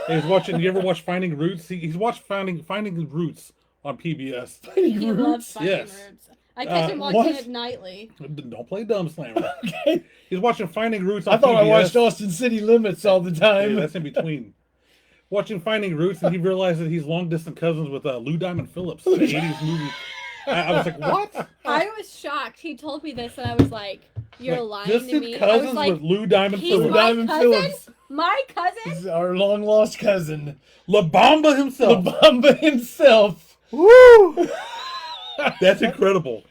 He was watching. You ever watch Finding Roots? He's watched Finding Roots on PBS. He loves Finding Yes. Roots. I catch him watching what? it nightly. Don't play dumb, Slammer. Okay. He's watching Finding Roots on I thought PBS. I watched Austin City Limits all the Yeah, time. that's in between. Watching Finding Roots, and he realized that he's long distance cousins with Lou Diamond Phillips, the 80s movie. I was like, what? I was shocked. He told me this, and I was like, "You're Like, lying to distant me." I cousins was like, with Lou Diamond "He's Phillips. my Diamond cousin? Phillips. My This cousin?" is our long lost cousin, La Bamba himself. Labamba himself. Woo! That's incredible.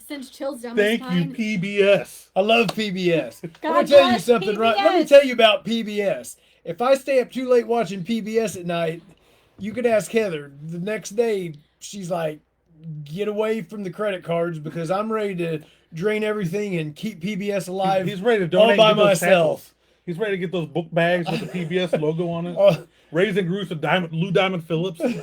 Sends chills down my Thank you, spine. PBS. I love PBS. Let God me tell you bless something, right? Let me PBS. tell you about PBS. If I stay up too late watching PBS at night, you could ask Heather. The next day, she's like, "Get away from the credit cards because I'm ready to drain everything and keep PBS alive." He's ready to all donate by and get those myself. satchels. He's ready to get those book bags with the PBS logo on it. Oh, Raising Roots with Lou Diamond Phillips. and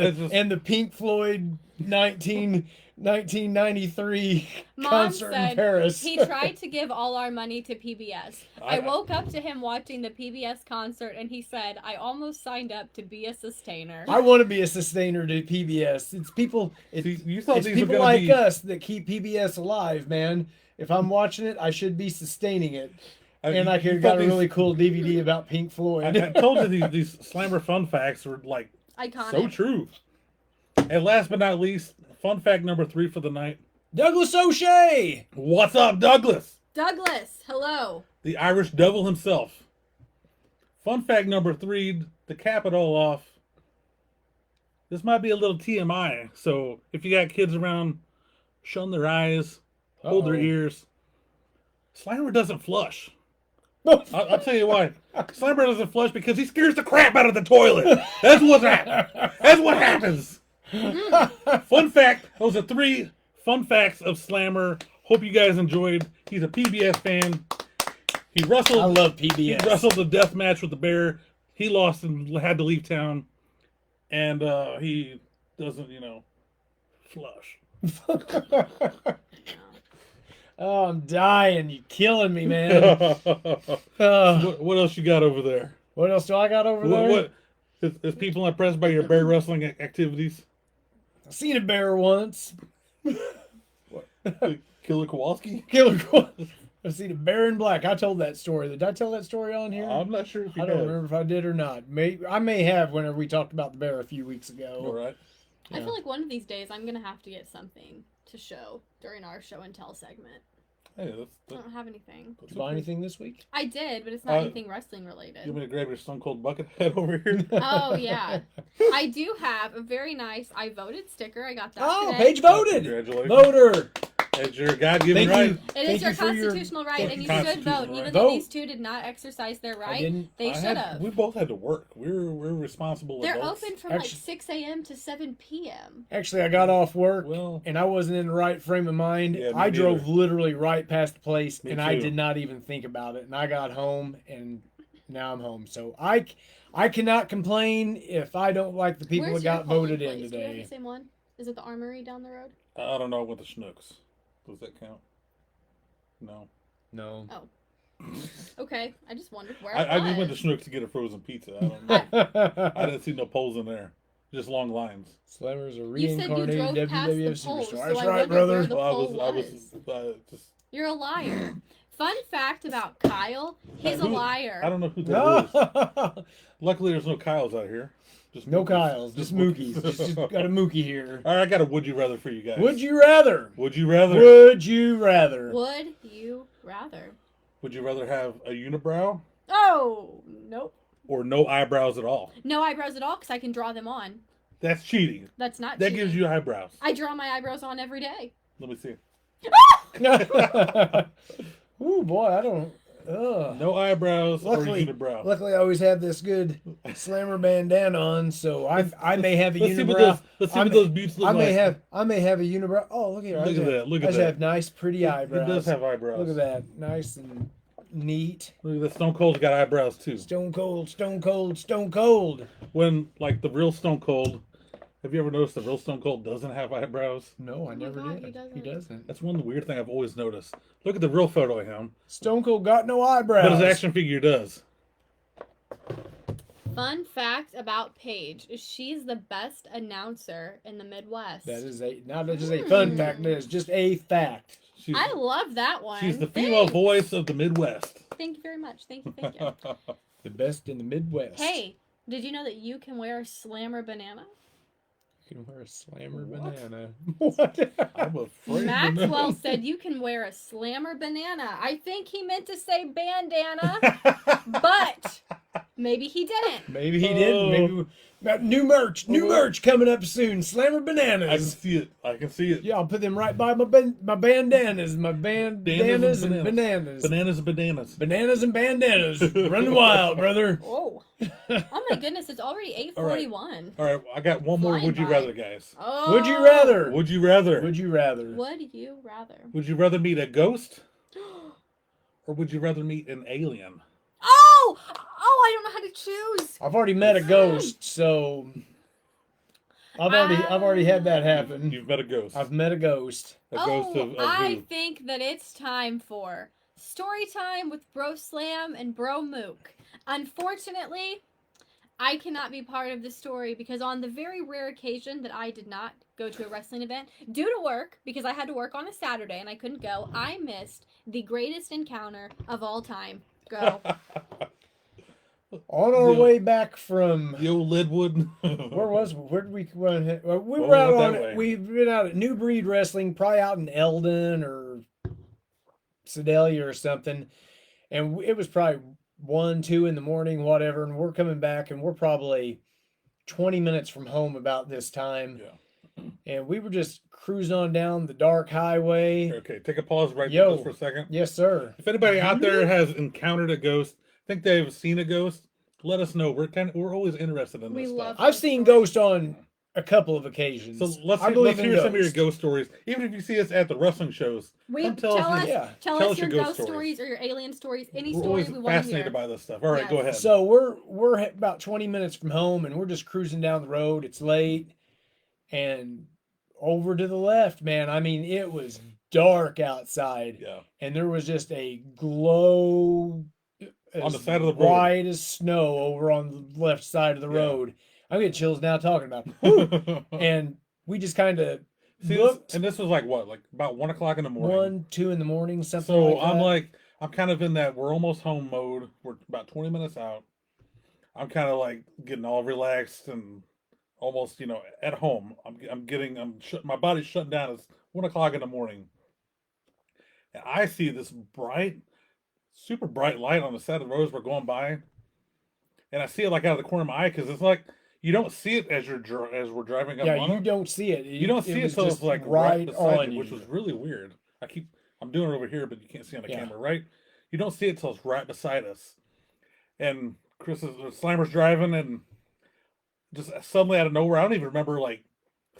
It's just- the Pink Floyd 1993 Mom concert in said Paris. he tried to give all our money to PBS. I woke up to him watching the PBS concert, and he said, "I almost signed up to be a sustainer." I want to be a sustainer to PBS. It's people. It's, See, you thought it's these were people gonna like be- us that keep PBS alive, man. If I'm watching it, I should be sustaining it. And I you got thought a really cool DVD about Pink Floyd. I told you these Slammer fun facts were like Iconic. so true. And last but not least, fun fact number 3 for the night. Douglas O'Shea. What's up, Douglas? Douglas, hello. The Irish devil himself. Fun fact number 3, to cap it all off. This might be a little TMI, so if you got kids around, shun their eyes, hold their Uh-oh. ears. Slammer doesn't flush. I'll tell you why. Slammer doesn't flush because he scares the crap out of the toilet. That's what happens. Fun fact. Those are 3 fun facts of Slammer. Hope you guys enjoyed. He's a PBS fan. He I wrestled. love He PBS. wrestled a death match with the bear. He lost and had to leave town. And he doesn't, flush. Oh, I'm dying. You're killing me, man. What else you got over there? What else do I got over there? What is people impressed by your bear wrestling activities? I've seen a bear once. Killer Kowalski? Killer Queen. I've seen a bear in black. I told that story. Did I tell that story on here? I'm not sure if you I don't have. remember if I did or not. I may have whenever we talked about the bear a few weeks ago. All right. I feel like one of these days I'm gonna have to get something to show during our show and tell segment. Hey, I that's don't have anything. Did you buy anything this week? I did, but it's not anything wrestling You related. want me to grab your Stone Cold Bucket head over here? Oh yeah, I do have a very nice I voted sticker. I got that Oh, today. Paige voted. Congratulations. Voter. That's your God-given Thank right. you. It Thank is your you for your constitutional right, and you should constitutional vote. right. Even Vote. though these two did not exercise their I right, didn't. they should have. We both had to work. We're responsible They're adults. open from Actually- like 6 a.m. to 7 p.m. Actually, I got off work Well, and I wasn't in the right frame of mind. Yeah, me I drove neither. literally right past the place, Me and I too. did not even think about it. And I got home, and now I'm home. So I cannot complain if I don't like the people Where's that your got polling voted in place? Do we have today. the same one? Is it the Armory down the road? I don't know what the Schnooks. Does that count? No. No. Okay, I just wondered where I it just went to was. Schnucks to get a frozen pizza. I don't know. I didn't see no polls in there. Just long lines. Slammer's a You said you reincarnated drove past the WWF polls, superstar. so That's I right, wondered where brother. the Well, poll I was just. You're a liar. Fun fact about Kyle, he's a Who- liar. I don't know who that is. No, Luckily, there's no Kyles out here. Just no Mookies. Kyles, just Mookies. Just got a Mookie here. All right, I got a would you rather for you guys. Would you rather? Would you rather? Would you rather? Would you rather? Would you rather have a unibrow Oh, nope. or no eyebrows at all? No eyebrows at all because I can draw them on. That's cheating. That's not That cheating. gives you eyebrows. I draw my eyebrows on every day. Let me see. Ooh, boy, I don't. Ugh. No eyebrows Luckily, or unibrow. luckily, I always have this good slammer bandana on, so I may have a Let's see what unibrow. those, let's see I what may- those buttes look I may like. have a unibrow. Oh, look here! Look at that, look I at just that. have nice, pretty eyebrows. It does have eyebrows. Look at that, nice and neat. Look at that. Stone Cold's got eyebrows too. Stone cold, stone cold, stone cold. When like the real Stone Cold, have you ever noticed the real Stone Cold doesn't have eyebrows? No, I my never God, did. he He doesn't. doesn't. That's one of the weird things I've always noticed. Look at the real photo of him, Stone Cold got no eyebrows. but his action figure does. Fun fact about Paige is she's the best announcer in the Midwest. That is not just a fun fact. That is just a fact. She's, I love that one. she's the female Thanks. voice of the Midwest. Thank you very much. Thank you. Thank you. The best in the Midwest. Hey, did you know that you can wear a slammer banana? You can wear a slammer What? banana. What? I'm afraid. Maxwell said you can wear a slammer banana. I think he meant to say bandana, but maybe he didn't. Maybe he did. Oh. Maybe we got new merch coming up soon. Slammer I can bananas. see it. I can see it. Yeah, I'll put them right by my bandanas, my bandanas and bananas. Bananas and bananas. Bananas and bandanas. Run wild, brother. Oh, oh my goodness! It's already 8:41. All right, I got one more. Flying Would you by. rather, guys? Oh, Would you rather? Would you rather? Would you rather? Would you rather? Would you rather meet a ghost, or would you rather meet an alien? Oh, I don't know how to choose. I've already met a ghost, so I've already had that happen. You've met a ghost. I've met a ghost. A ghost of I who? think that it's time for story time with Bro Slam and Bro Mook. Unfortunately, I cannot be part of the story because on the very rare occasion that I did not go to a wrestling event due to work, because I had to work on a Saturday and I couldn't go, I missed the greatest encounter of all time. Go. On our The- way back from The old Lidwood. where did we run? We Well, were we out went on that it. way. We've been out at New Breed Wrestling, probably out in Eldon or Sedalia or something, and it was probably 1, 2 in the morning, whatever. And we're coming back, and we're probably 20 minutes from home about this time. Yeah. And we were just cruising on down the dark highway. Okay, take a pause right Yo. there just for a second. Yes, sir. If anybody out there has encountered a ghost, think they've seen a ghost, let us know. We're always interested in We this love stuff. I've seen ghosts on a couple of occasions. So let's I believe let's in hear some of your ghosts. ghost stories. Even if you see us at the wrestling shows, We Come tell tell us us, your- yeah. tell Tell us us your your ghost ghost stories or your alien stories. Any we're story always we want to hear. fascinated by this stuff. All right, Yes. go ahead. So we're about 20 minutes from home, and we're just cruising down the road. It's late, and over to the left, man. I mean, it was dark outside, yeah, and there was just a glow On the as side of the road. white as snow over on the left side of the Yeah. road. I'm getting chills now talking about it. Woo! And we just kind of See, looked and this was like what, like about 1 o'clock in the morning. 1, 2 in the morning, something So like that. I'm kind of in that we're almost home mode. We're about 20 minutes out. I'm kind of like getting all relaxed and almost, at home. My body's shutting down. It's 1 o'clock in the morning. And I see this super bright light on the side of the road as we're going by. And I see it like out of the corner of my eye because it's like, you don't see it as as we're driving up Yeah, on you it. don't see it. You don't see it was until just it's like right beside on you, you. which was really weird. I'm doing it over here, but you can't see on the Yeah. camera, right? You don't see it till it's right beside us. And Slammer's driving, and just suddenly out of nowhere, I don't even remember like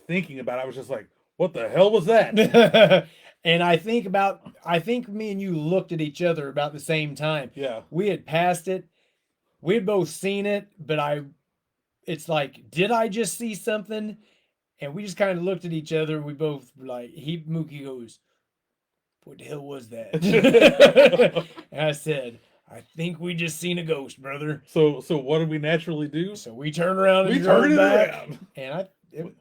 thinking about it. I was just like, what the hell was that? And I think me and you looked at each other about the same time. Yeah. We had passed it. We had both seen it, but it's like, did I just see something? And we just kind of looked at each other. We both were like, Mookie goes, what the hell was that? And I said, I think we just seen a ghost, brother. So what did we naturally do? So we turned around and We drove turned it back, around. and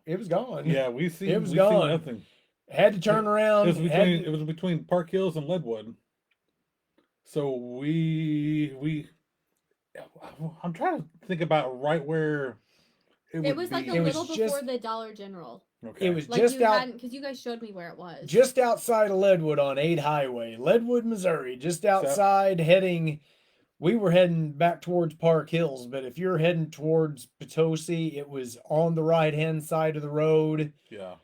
it was gone. Yeah, we It seen was gone. nothing. Had to turn around. It was between Park Hills and Leadwood. So I'm trying to think about right where It was like a It was little just- before the Dollar General. Okay. It was Like just you out, hadn't, because you guys showed me where it was. just outside of Leadwood on 8 Highway, Leadwood, Missouri. Just outside, we were heading back towards Park Hills, but if you're heading towards Potosi, it was on the right-hand side of the road. Yeah.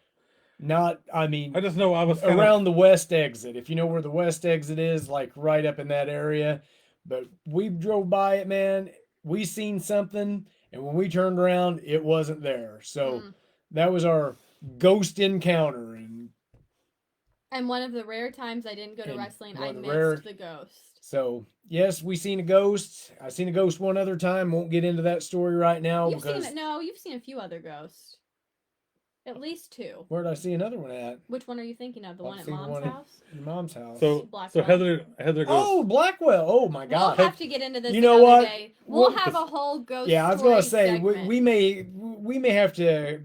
I mean, I just know I was around the west exit. If you know where the west exit is, like right up in that area. But we drove by it, man. We seen something, and when we turned around, it wasn't there. So that was our ghost encounter. And one of the rare times I didn't go to And wrestling, one I of the missed rare- the ghost. So yes, we seen a ghost. I seen a ghost one other time. Won't get into that story right now You've because you've seen a few other ghosts. At least 2. where did I see another one at? Which one are you thinking of? The I've one at seen the Mom's one at- house? Your mom's house. So Blackwell. Heather goes. Oh, Blackwell. Oh my We'll God. have to get into this You know another what? day. We'll Well, have a whole ghost Yeah, I was gonna story say segment. we may have to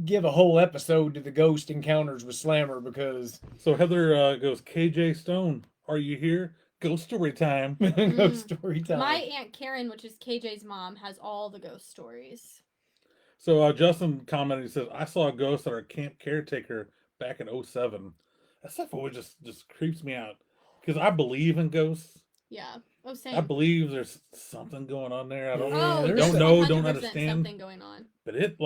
give a whole episode to the ghost encounters with Slammer because So Heather goes, KJ Stone, are you here? Ghost story time. ghost story time. My Aunt Karen, which is KJ's mom, has all the ghost stories. So Justin commented, he says, I saw a ghost at our camp caretaker back in 07. That stuff always just creeps me out. Because I believe in ghosts. Yeah. Oh, same. I believe there's something going on there. I don't Yeah, Oh, there's there's some- know, 100% don't understand. something going on. But it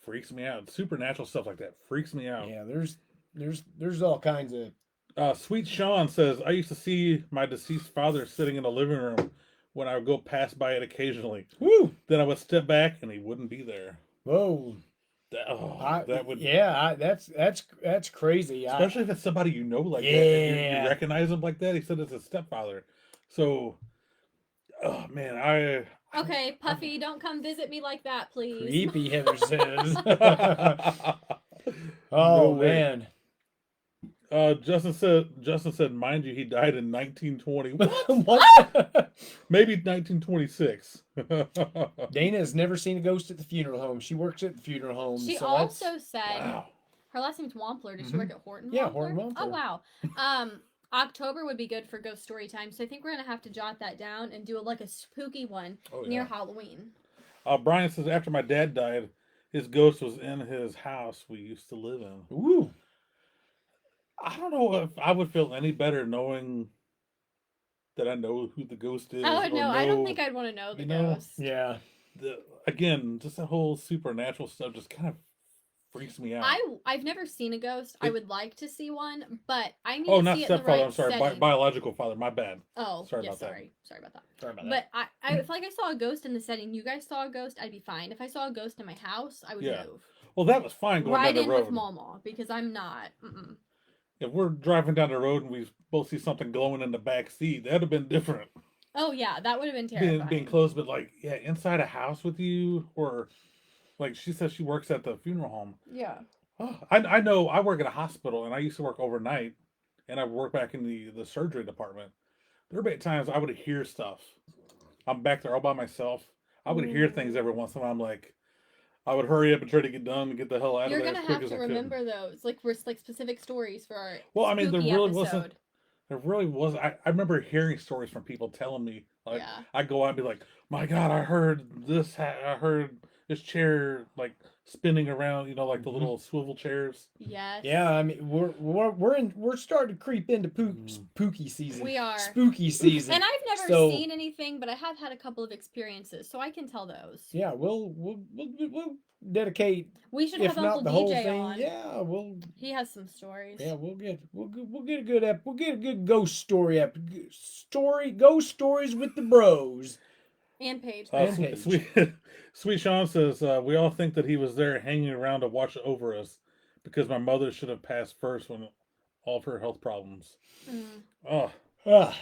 freaks me out. Supernatural stuff like that freaks me out. Yeah, there's all kinds of Sweet Sean says, I used to see my deceased father sitting in the living room when I would go pass by it occasionally. woo. Then I would step back and he wouldn't be there. Whoa. That would That's crazy. especially if it's somebody you know like that. If Yeah. you recognize him like that. He said it's his stepfather. So, oh man, Okay, Puffy, don't come visit me like that, please. Creepy, Heather says. I Oh No way. man. Justin said, mind you, he died in 1920. What? Maybe 1926. Dana has never seen a ghost at the funeral home. She works at the funeral home. She so also said Wow. her last name's Wampler. Does she work at Horton? Yeah, Wampler? Horton Oh Wampler. wow. October would be good for ghost story time, so I think we're gonna have to jot that down and do like a spooky one Oh, near yeah. Halloween. Brian says, after my dad died, his ghost was in his house we used to live in. Ooh. I don't know if I would feel any better knowing that I know who the ghost is. I would or know. I don't think I'd want to know the you know, ghost. Yeah. Again, just that whole supernatural stuff just kind of freaks me out. I've never seen a ghost. I would like to see one, but I need Oh, to not see it in the stepfather. right I'm sorry. setting. Biological father. My bad. Oh, Sorry yeah, about that. sorry about that. Sorry about But I feel like I saw a ghost in the setting. You guys saw a ghost, I'd be fine. If I saw a ghost in my house, I would Yeah. move. Well, that was fine going Right down in the road. with Mama because I'm not. Mm-mm. If we're driving down the road and we both see something glowing in the back seat, that'd have been different. Oh yeah, that would have been terrifying. Being close, but like, yeah, inside a house with you, or like she says she works at the funeral home. Yeah. Oh, I know. I work at a hospital, and I used to work overnight, and I work back in the surgery department. There were times I would hear stuff. I'm back there all by myself. I would hear things every once in a while. I'm like, I would hurry up and try to get done and get the hell out You're of there gonna as quick have as to I could. remember those, like we're like specific stories for our. Well, I mean, there spooky really episode. wasn't. There really was. I remember hearing stories from people telling me, like, Yeah. I go out and be like, my God, I heard this. I heard this chair like spinning around. You know, like the little swivel chairs. Yes. Yeah, I mean we're starting to creep into spooky season. We are. Spooky season. And I've never So- seen anything, but I have had a couple of experiences, so I can tell those. Yeah, we'll dedicate, We should if have not Uncle the whole DJ thing. on. Yeah, He has some stories. we'll get a good we'll get a good ghost story ghost stories with the bros. And Paige. And Sweet, Paige. Sweet Sean says, we all think that he was there hanging around to watch over us because my mother should have passed first when all of her health problems. Mm. Oh, Ah,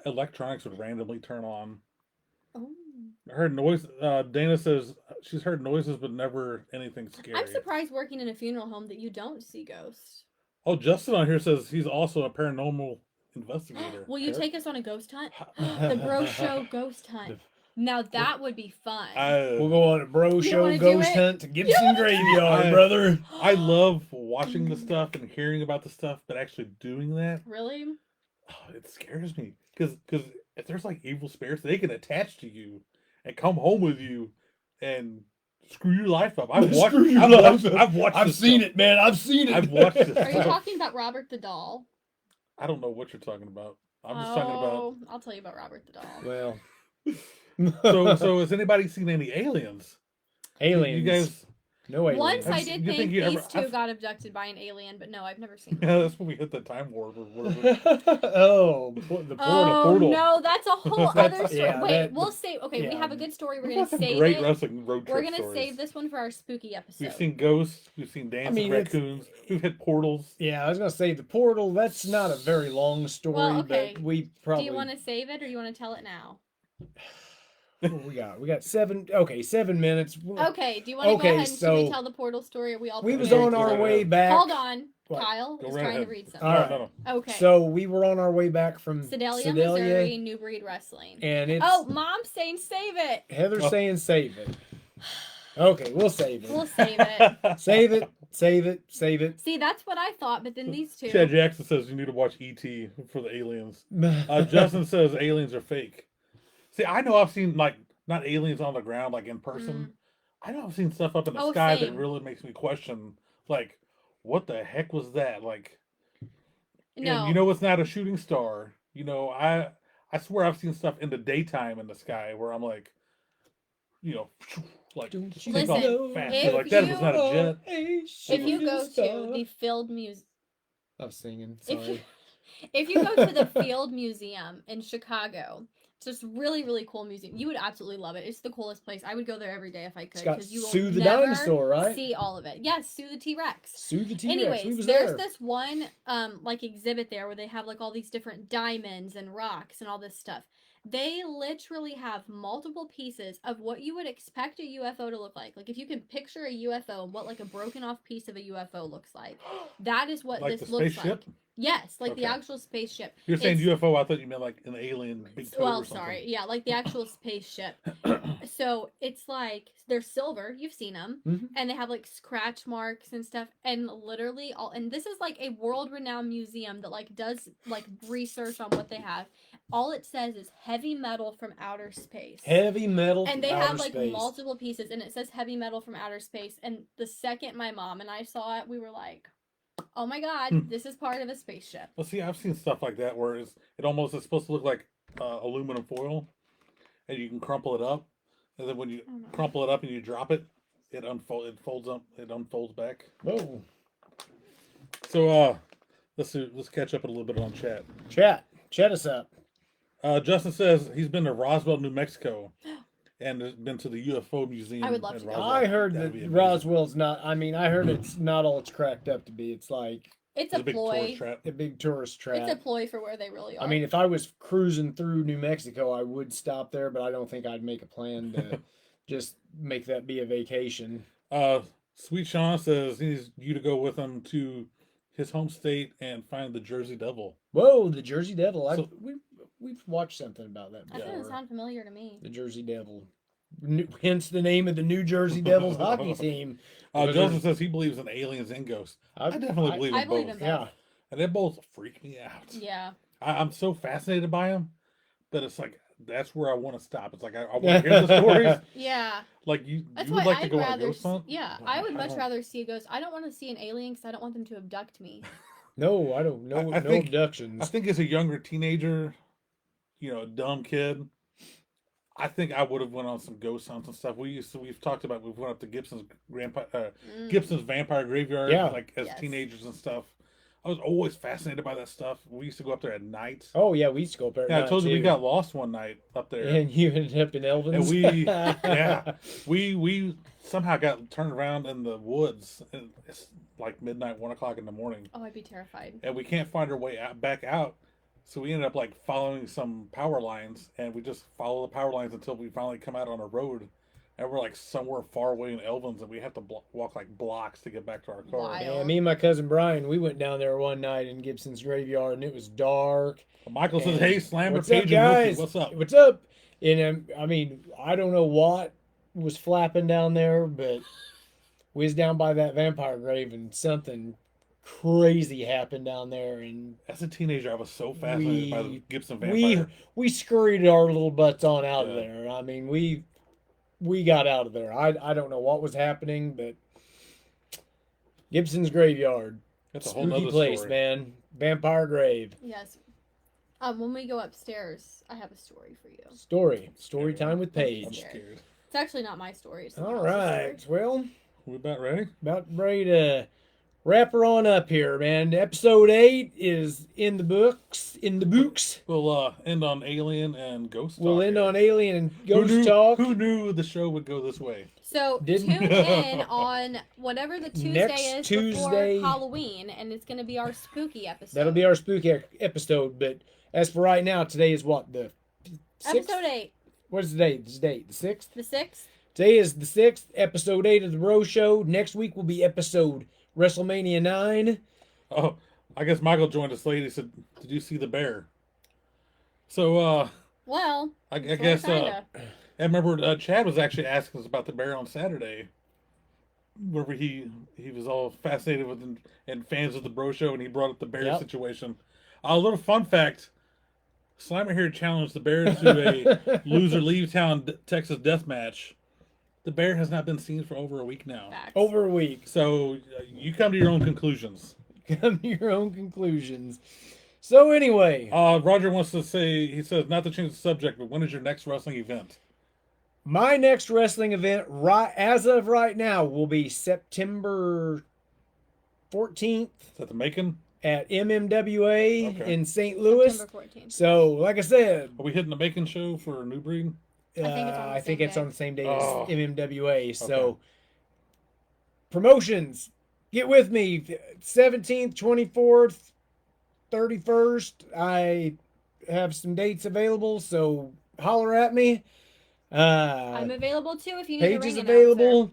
electronics would randomly turn on. Oh. I heard noise. Dana says she's heard noises, but never anything scary. I'm surprised working in a funeral home that you don't see ghosts. Oh, Justin on here says he's also a paranormal investigator. Will you take us on a ghost hunt? The Bro Show ghost hunt. Now that would be fun. we'll go on a bro show wanna do ghost it? hunt to Gibson Graveyard, brother. I love watching the stuff and hearing about the stuff, but actually doing that, Really? it scares me. Because if there's like evil spirits, they can attach to you and come home with you and screw your life up. I've watched. Screw your I've life watched. up. I've watched. I've this seen stuff. it, man. I've seen it. I've watched this Are you stuff. talking about Robert the Doll? I don't know what you're talking about. I'm just talking about. Oh, I'll tell you about Robert the Doll. Well, So has anybody seen any aliens? aliens. You guys. No aliens. Once I Have- did you think think you these ever- two I've- got abducted by an alien, but no, I've never seen Yeah, them. that's when we hit the time warp or whatever. Oh, the portal. Oh portal. no, that's a whole That's- other story. yeah, Wait, that- we'll save. Okay, we yeah. have a good story. We're We've gonna got some save great it. wrestling road trip We're gonna stories. save this one for our spooky episode. We've seen ghosts. We've seen dancing mean, it's- raccoons. We've hit portals. Yeah, I was gonna say the portal. That's not a very long story, Well, okay. but we Do probably. you want to save it or you want to tell it now? What we got 7 minutes. Okay. Do you want to Okay, go ahead and should we so tell the portal story? Or we all. We was Yeah, on go our right way ahead. back. Hold on. What? Kyle Go is right trying ahead. to read something. All right. No. Okay. So we were on our way back from Sedalia, Missouri, New Breed Wrestling. and it's Oh, Mom's saying save it. Heather's Oh. saying save it. Okay, we'll save it. We'll save it. Save it. Save it. Save it. See, that's what I thought, but then these two. Chad Jackson says you need to watch E.T. for the aliens. Justin says aliens are fake. See, I know I've seen like not aliens on the ground like in person. I know I've seen stuff up in the Oh, sky same. that really makes me question like what the heck was that? Like No. and you know it's not a shooting star. You know, I swear I've seen stuff in the daytime in the sky where I'm like, you know, like Don't you take off Listen, fast. if Like that was not a jet. if you go to the Field Museum, I'm singing. if you, Sorry. if you go to the Field Museum in Chicago, it's just really, really cool museum. You would absolutely love it. It's the coolest place. I would go there every day if I could. It's got Because you will Sue the never dinosaur, right? see all of it. Yes, Sue the T-Rex. Sue the T-Rex. Anyways, we was there's there. this one like exhibit there where they have like all these different diamonds and rocks and all this stuff. They literally have multiple pieces of what you would expect a UFO to look like. Like if you can picture a UFO and what like a broken off piece of a UFO looks like. That is what Like this the looks spaceship? like. Yes, like the Okay. actual spaceship. You're saying It's- UFO, I thought you meant like an alien big toad Well, or something. sorry. Yeah, like the actual spaceship. So it's like they're silver. You've seen them, Mhm. and they have like scratch marks and stuff. And literally all. And this is like a world-renowned museum that like does like research on what they have. All it says is heavy metal from outer space. Heavy metal. And they from have outer like space. multiple pieces, and it says heavy metal from outer space. And the second my mom and I saw it, we were like, "Oh my god, this is part of a spaceship." Well, see, I've seen stuff like that where it almost is supposed to look like aluminum foil, and you can crumple it up, and then when you Oh, no. crumple it up and you drop it, it folds up, it unfolds back. Whoa. So let's catch up a little bit on chat. Chat us up. Justin says he's been to Roswell, New Mexico, and has been to the UFO museum. I would love in to go. Roswell. I heard That'd that be amazing. Roswell's not. I mean, I heard it's not all it's cracked up to be. It's like It's It's a a big ploy. tourist trap. a big tourist trap. It's a ploy for where they really are. I mean, if I was cruising through New Mexico, I would stop there, but I don't think I'd make a plan to just make that be a vacation. Sweet Sean says he needs you to go with him to his home state and find the Jersey Devil. Whoa, the Jersey Devil. So- We've watched something about that that before. doesn't sound familiar to me. The Jersey Devil. Hence the name of the New Jersey Devils hockey team. Justin says he believes in aliens and ghosts. I definitely believe I in believe both. in both. Yeah. And they both freak me out. Yeah. I'm so fascinated by them, but it's like that's where I want to stop. It's like I want to hear the stories. Yeah. Like you That's would why like to I'd go on a rather. ghost hunt. Yeah, But I would much don't- rather see a ghost. I don't want to see an alien because I don't want them to abduct me. No, I don't. No, I no think- abductions. I think as a younger teenager, you know, a dumb kid, I think I would have went on some ghost hunts and stuff. We've talked about we went up to Gibson's Vampire Graveyard Yeah. like as Yes. teenagers and stuff. I was always fascinated by that stuff. We used to go up there at night. Oh yeah, we used to go up there. at Yeah, I night, told you we too. got lost one night up there. And you ended up in Elvins. And we somehow got turned around in the woods. And it's like midnight, 1 o'clock in the morning, Oh, I'd be terrified. and we can't find our way back out. So we ended up like following some power lines, and we just follow the power lines until we finally come out on a road, and we're like somewhere far away in Elvins, and we have to walk like blocks to get back to our car. Wild. Yeah, me and my cousin Brian, we went down there one night in Gibson's graveyard, and it was dark. Michael says, And "Hey, Slammer, what's up, Paige, and Mookie, guys? what's up?" What's up? And I mean, I don't know what was flapping down there, but we was down by that vampire grave, and something crazy happened down there, and As a teenager, I was so fascinated by the We- Gibson we Vampire. we scurried our little butts on out of Yeah. there. I mean, we got out of there. I don't know what was happening, but Gibson's graveyard, That's a whole spooky nother place, story. man. Vampire grave. Yes. When we go upstairs, I have a story for you. Story time with I'm Paige. scared. It's actually not my story. It's All someone else's right, story. well, We about ready? about ready to wrap her on up here, man. Episode 8 is in the books. We'll end on Alien and Ghost. We'll Talk end here. on Alien and Who Ghost knew- Talk. Who knew the show would go this way? So Didn't- tune in on whatever the Tuesday Next is Tuesday. before Halloween, and it's going to be our spooky episode. That'll be our spooky episode. But as for right now, today is what, the 6th? episode 8, What is the date? This date, the 6th? the 6th. Today is the 6th, episode 8 of the Bro Show. Next week will be episode WrestleMania 9. Oh, I guess Michael joined us late. He said, "Did you see the bear?" So, Well, I sorta, guess kinda. I remember Chad was actually asking us about the bear on Saturday, where he was all fascinated with and fans of the Bro Show, and he brought up the bear Yep. situation. A little fun fact: Slimer here challenged the Bears to a loser leave town Texas death match. The bear has not been seen for over a week now, Facts. Over a week. so you come to your own conclusions. Come to your own conclusions. So anyway, Roger wants to say, he says, not to change the subject, but when is your next wrestling event? my next wrestling event, right as of right now, will be September 14th Is that the Macon? at MMWA Okay. in St. Louis. September 14th. So, like I said, Are we hitting the Macon show for New Breed? I think it's on the same day Oh. as MMWA. So, Okay. promotions, get with me. 17th, 24th, 31st. I have some dates available, so holler at me. I'm available too if you need a Page ring is announcer. available.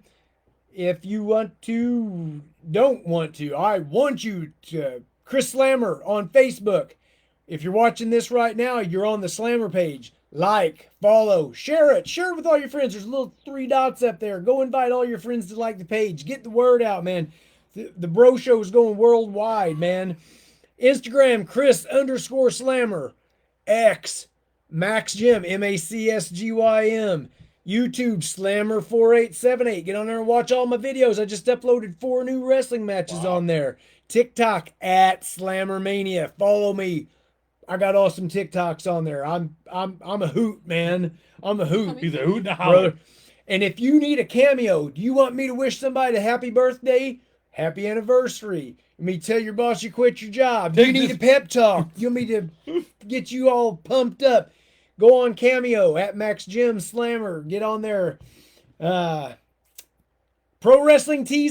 If you don't want to, I want you to. Chris Slammer on Facebook. If you're watching this right now, you're on the Slammer page. Like, follow, share it. Share it with all your friends. There's little 3 dots up there. Go invite all your friends to like the page. Get the word out, man. The Bro Show is going worldwide, man. Instagram, Chris_Slammer. X, Max Jim, MACSGYM. YouTube, Slammer4878. Get on there and watch all my videos. I just uploaded 4 new wrestling matches Wow. on there. TikTok, at Slammermania. Follow me. I got awesome TikToks on there. I'm a hoot, man. I'm a hoot, He's a hoot and a holler. brother. And if you need a cameo, do you want me to wish somebody a happy birthday, happy anniversary? You me tell your boss you quit your job? Do you Take need this- a pep talk? You want me to get you all pumped up? Go on Cameo at Max Jim Slammer. Get on there.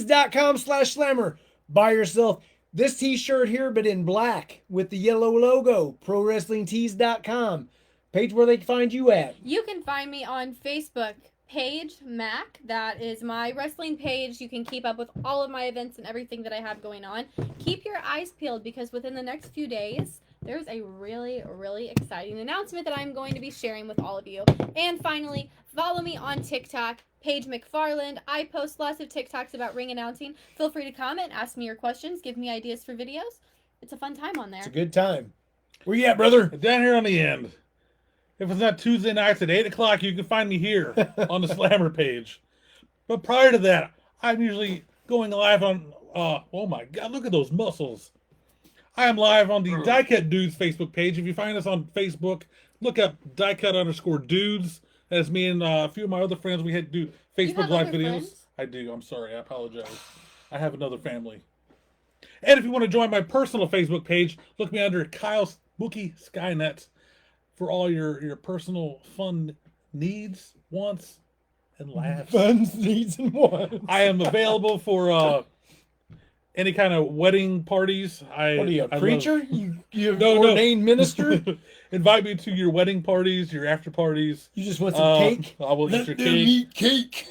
ProWrestlingTees.com/Slammer. Buy yourself this t-shirt here, but in black with the yellow logo. ProWrestlingTees.com. Page where they can find you at. You can find me on Facebook, Paige Mac. That is my wrestling page. You can keep up with all of my events and everything that I have going on. Keep your eyes peeled because within the next few days, there's a really, really exciting announcement that I'm going to be sharing with all of you. And finally, follow me on TikTok, Paige McFarland. I post lots of TikToks about ring announcing. Feel free to comment, ask me your questions, give me ideas for videos. It's a fun time on there. It's a good time. Where you at, brother? Down here on the end. If it's not Tuesday nights at 8 o'clock, you can find me here on the Slammer page. But prior to that, I'm usually going live on, oh my God, look at those muscles. I am live on the Die Cut Dudes Facebook page. If you find us on Facebook, look up Die Cut _Dudes. That's me and a few of my other friends. We had to do Facebook have Live other videos. friends? I do. I'm sorry. I apologize. I have another family. And if you want to join my personal Facebook page, look me under Kyle Spooky Skynet for all your personal fun needs, wants, and laughs. Funds, needs, and wants. I am available for any kind of wedding parties. What are you, a I preacher? You No, no. ordained minister? invite me to your wedding parties, your after parties. You just want some cake? I will Let eat your them cake. eat cake.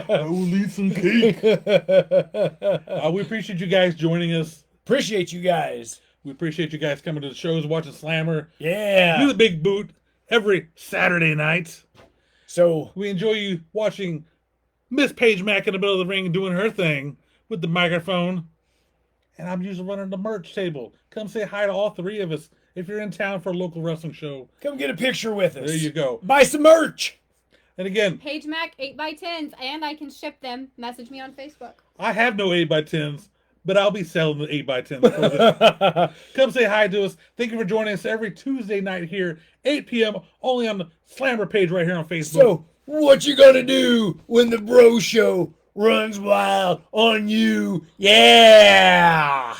I will eat some cake. We appreciate you guys joining us. Appreciate you guys. We appreciate you guys coming to the shows, watching Slammer. Do Yeah. the Big Boot every Saturday night. So, We enjoy you watching Miss Paige Mack in the middle of the ring doing her thing with the microphone. And I'm usually running the merch table. Come say hi to all three of us if you're in town for a local wrestling show. come get a picture with us. There you go. Buy some merch. And again, Page Mac 8x10s, and I can ship them. Message me on Facebook. I have no 8x10s, but I'll be selling the 8x10s. Come say hi to us. Thank you for joining us every Tuesday night here, 8 p.m., only on the Slammer page right here on Facebook. So, what you gonna do when the bro show runs wild on you? Yeah.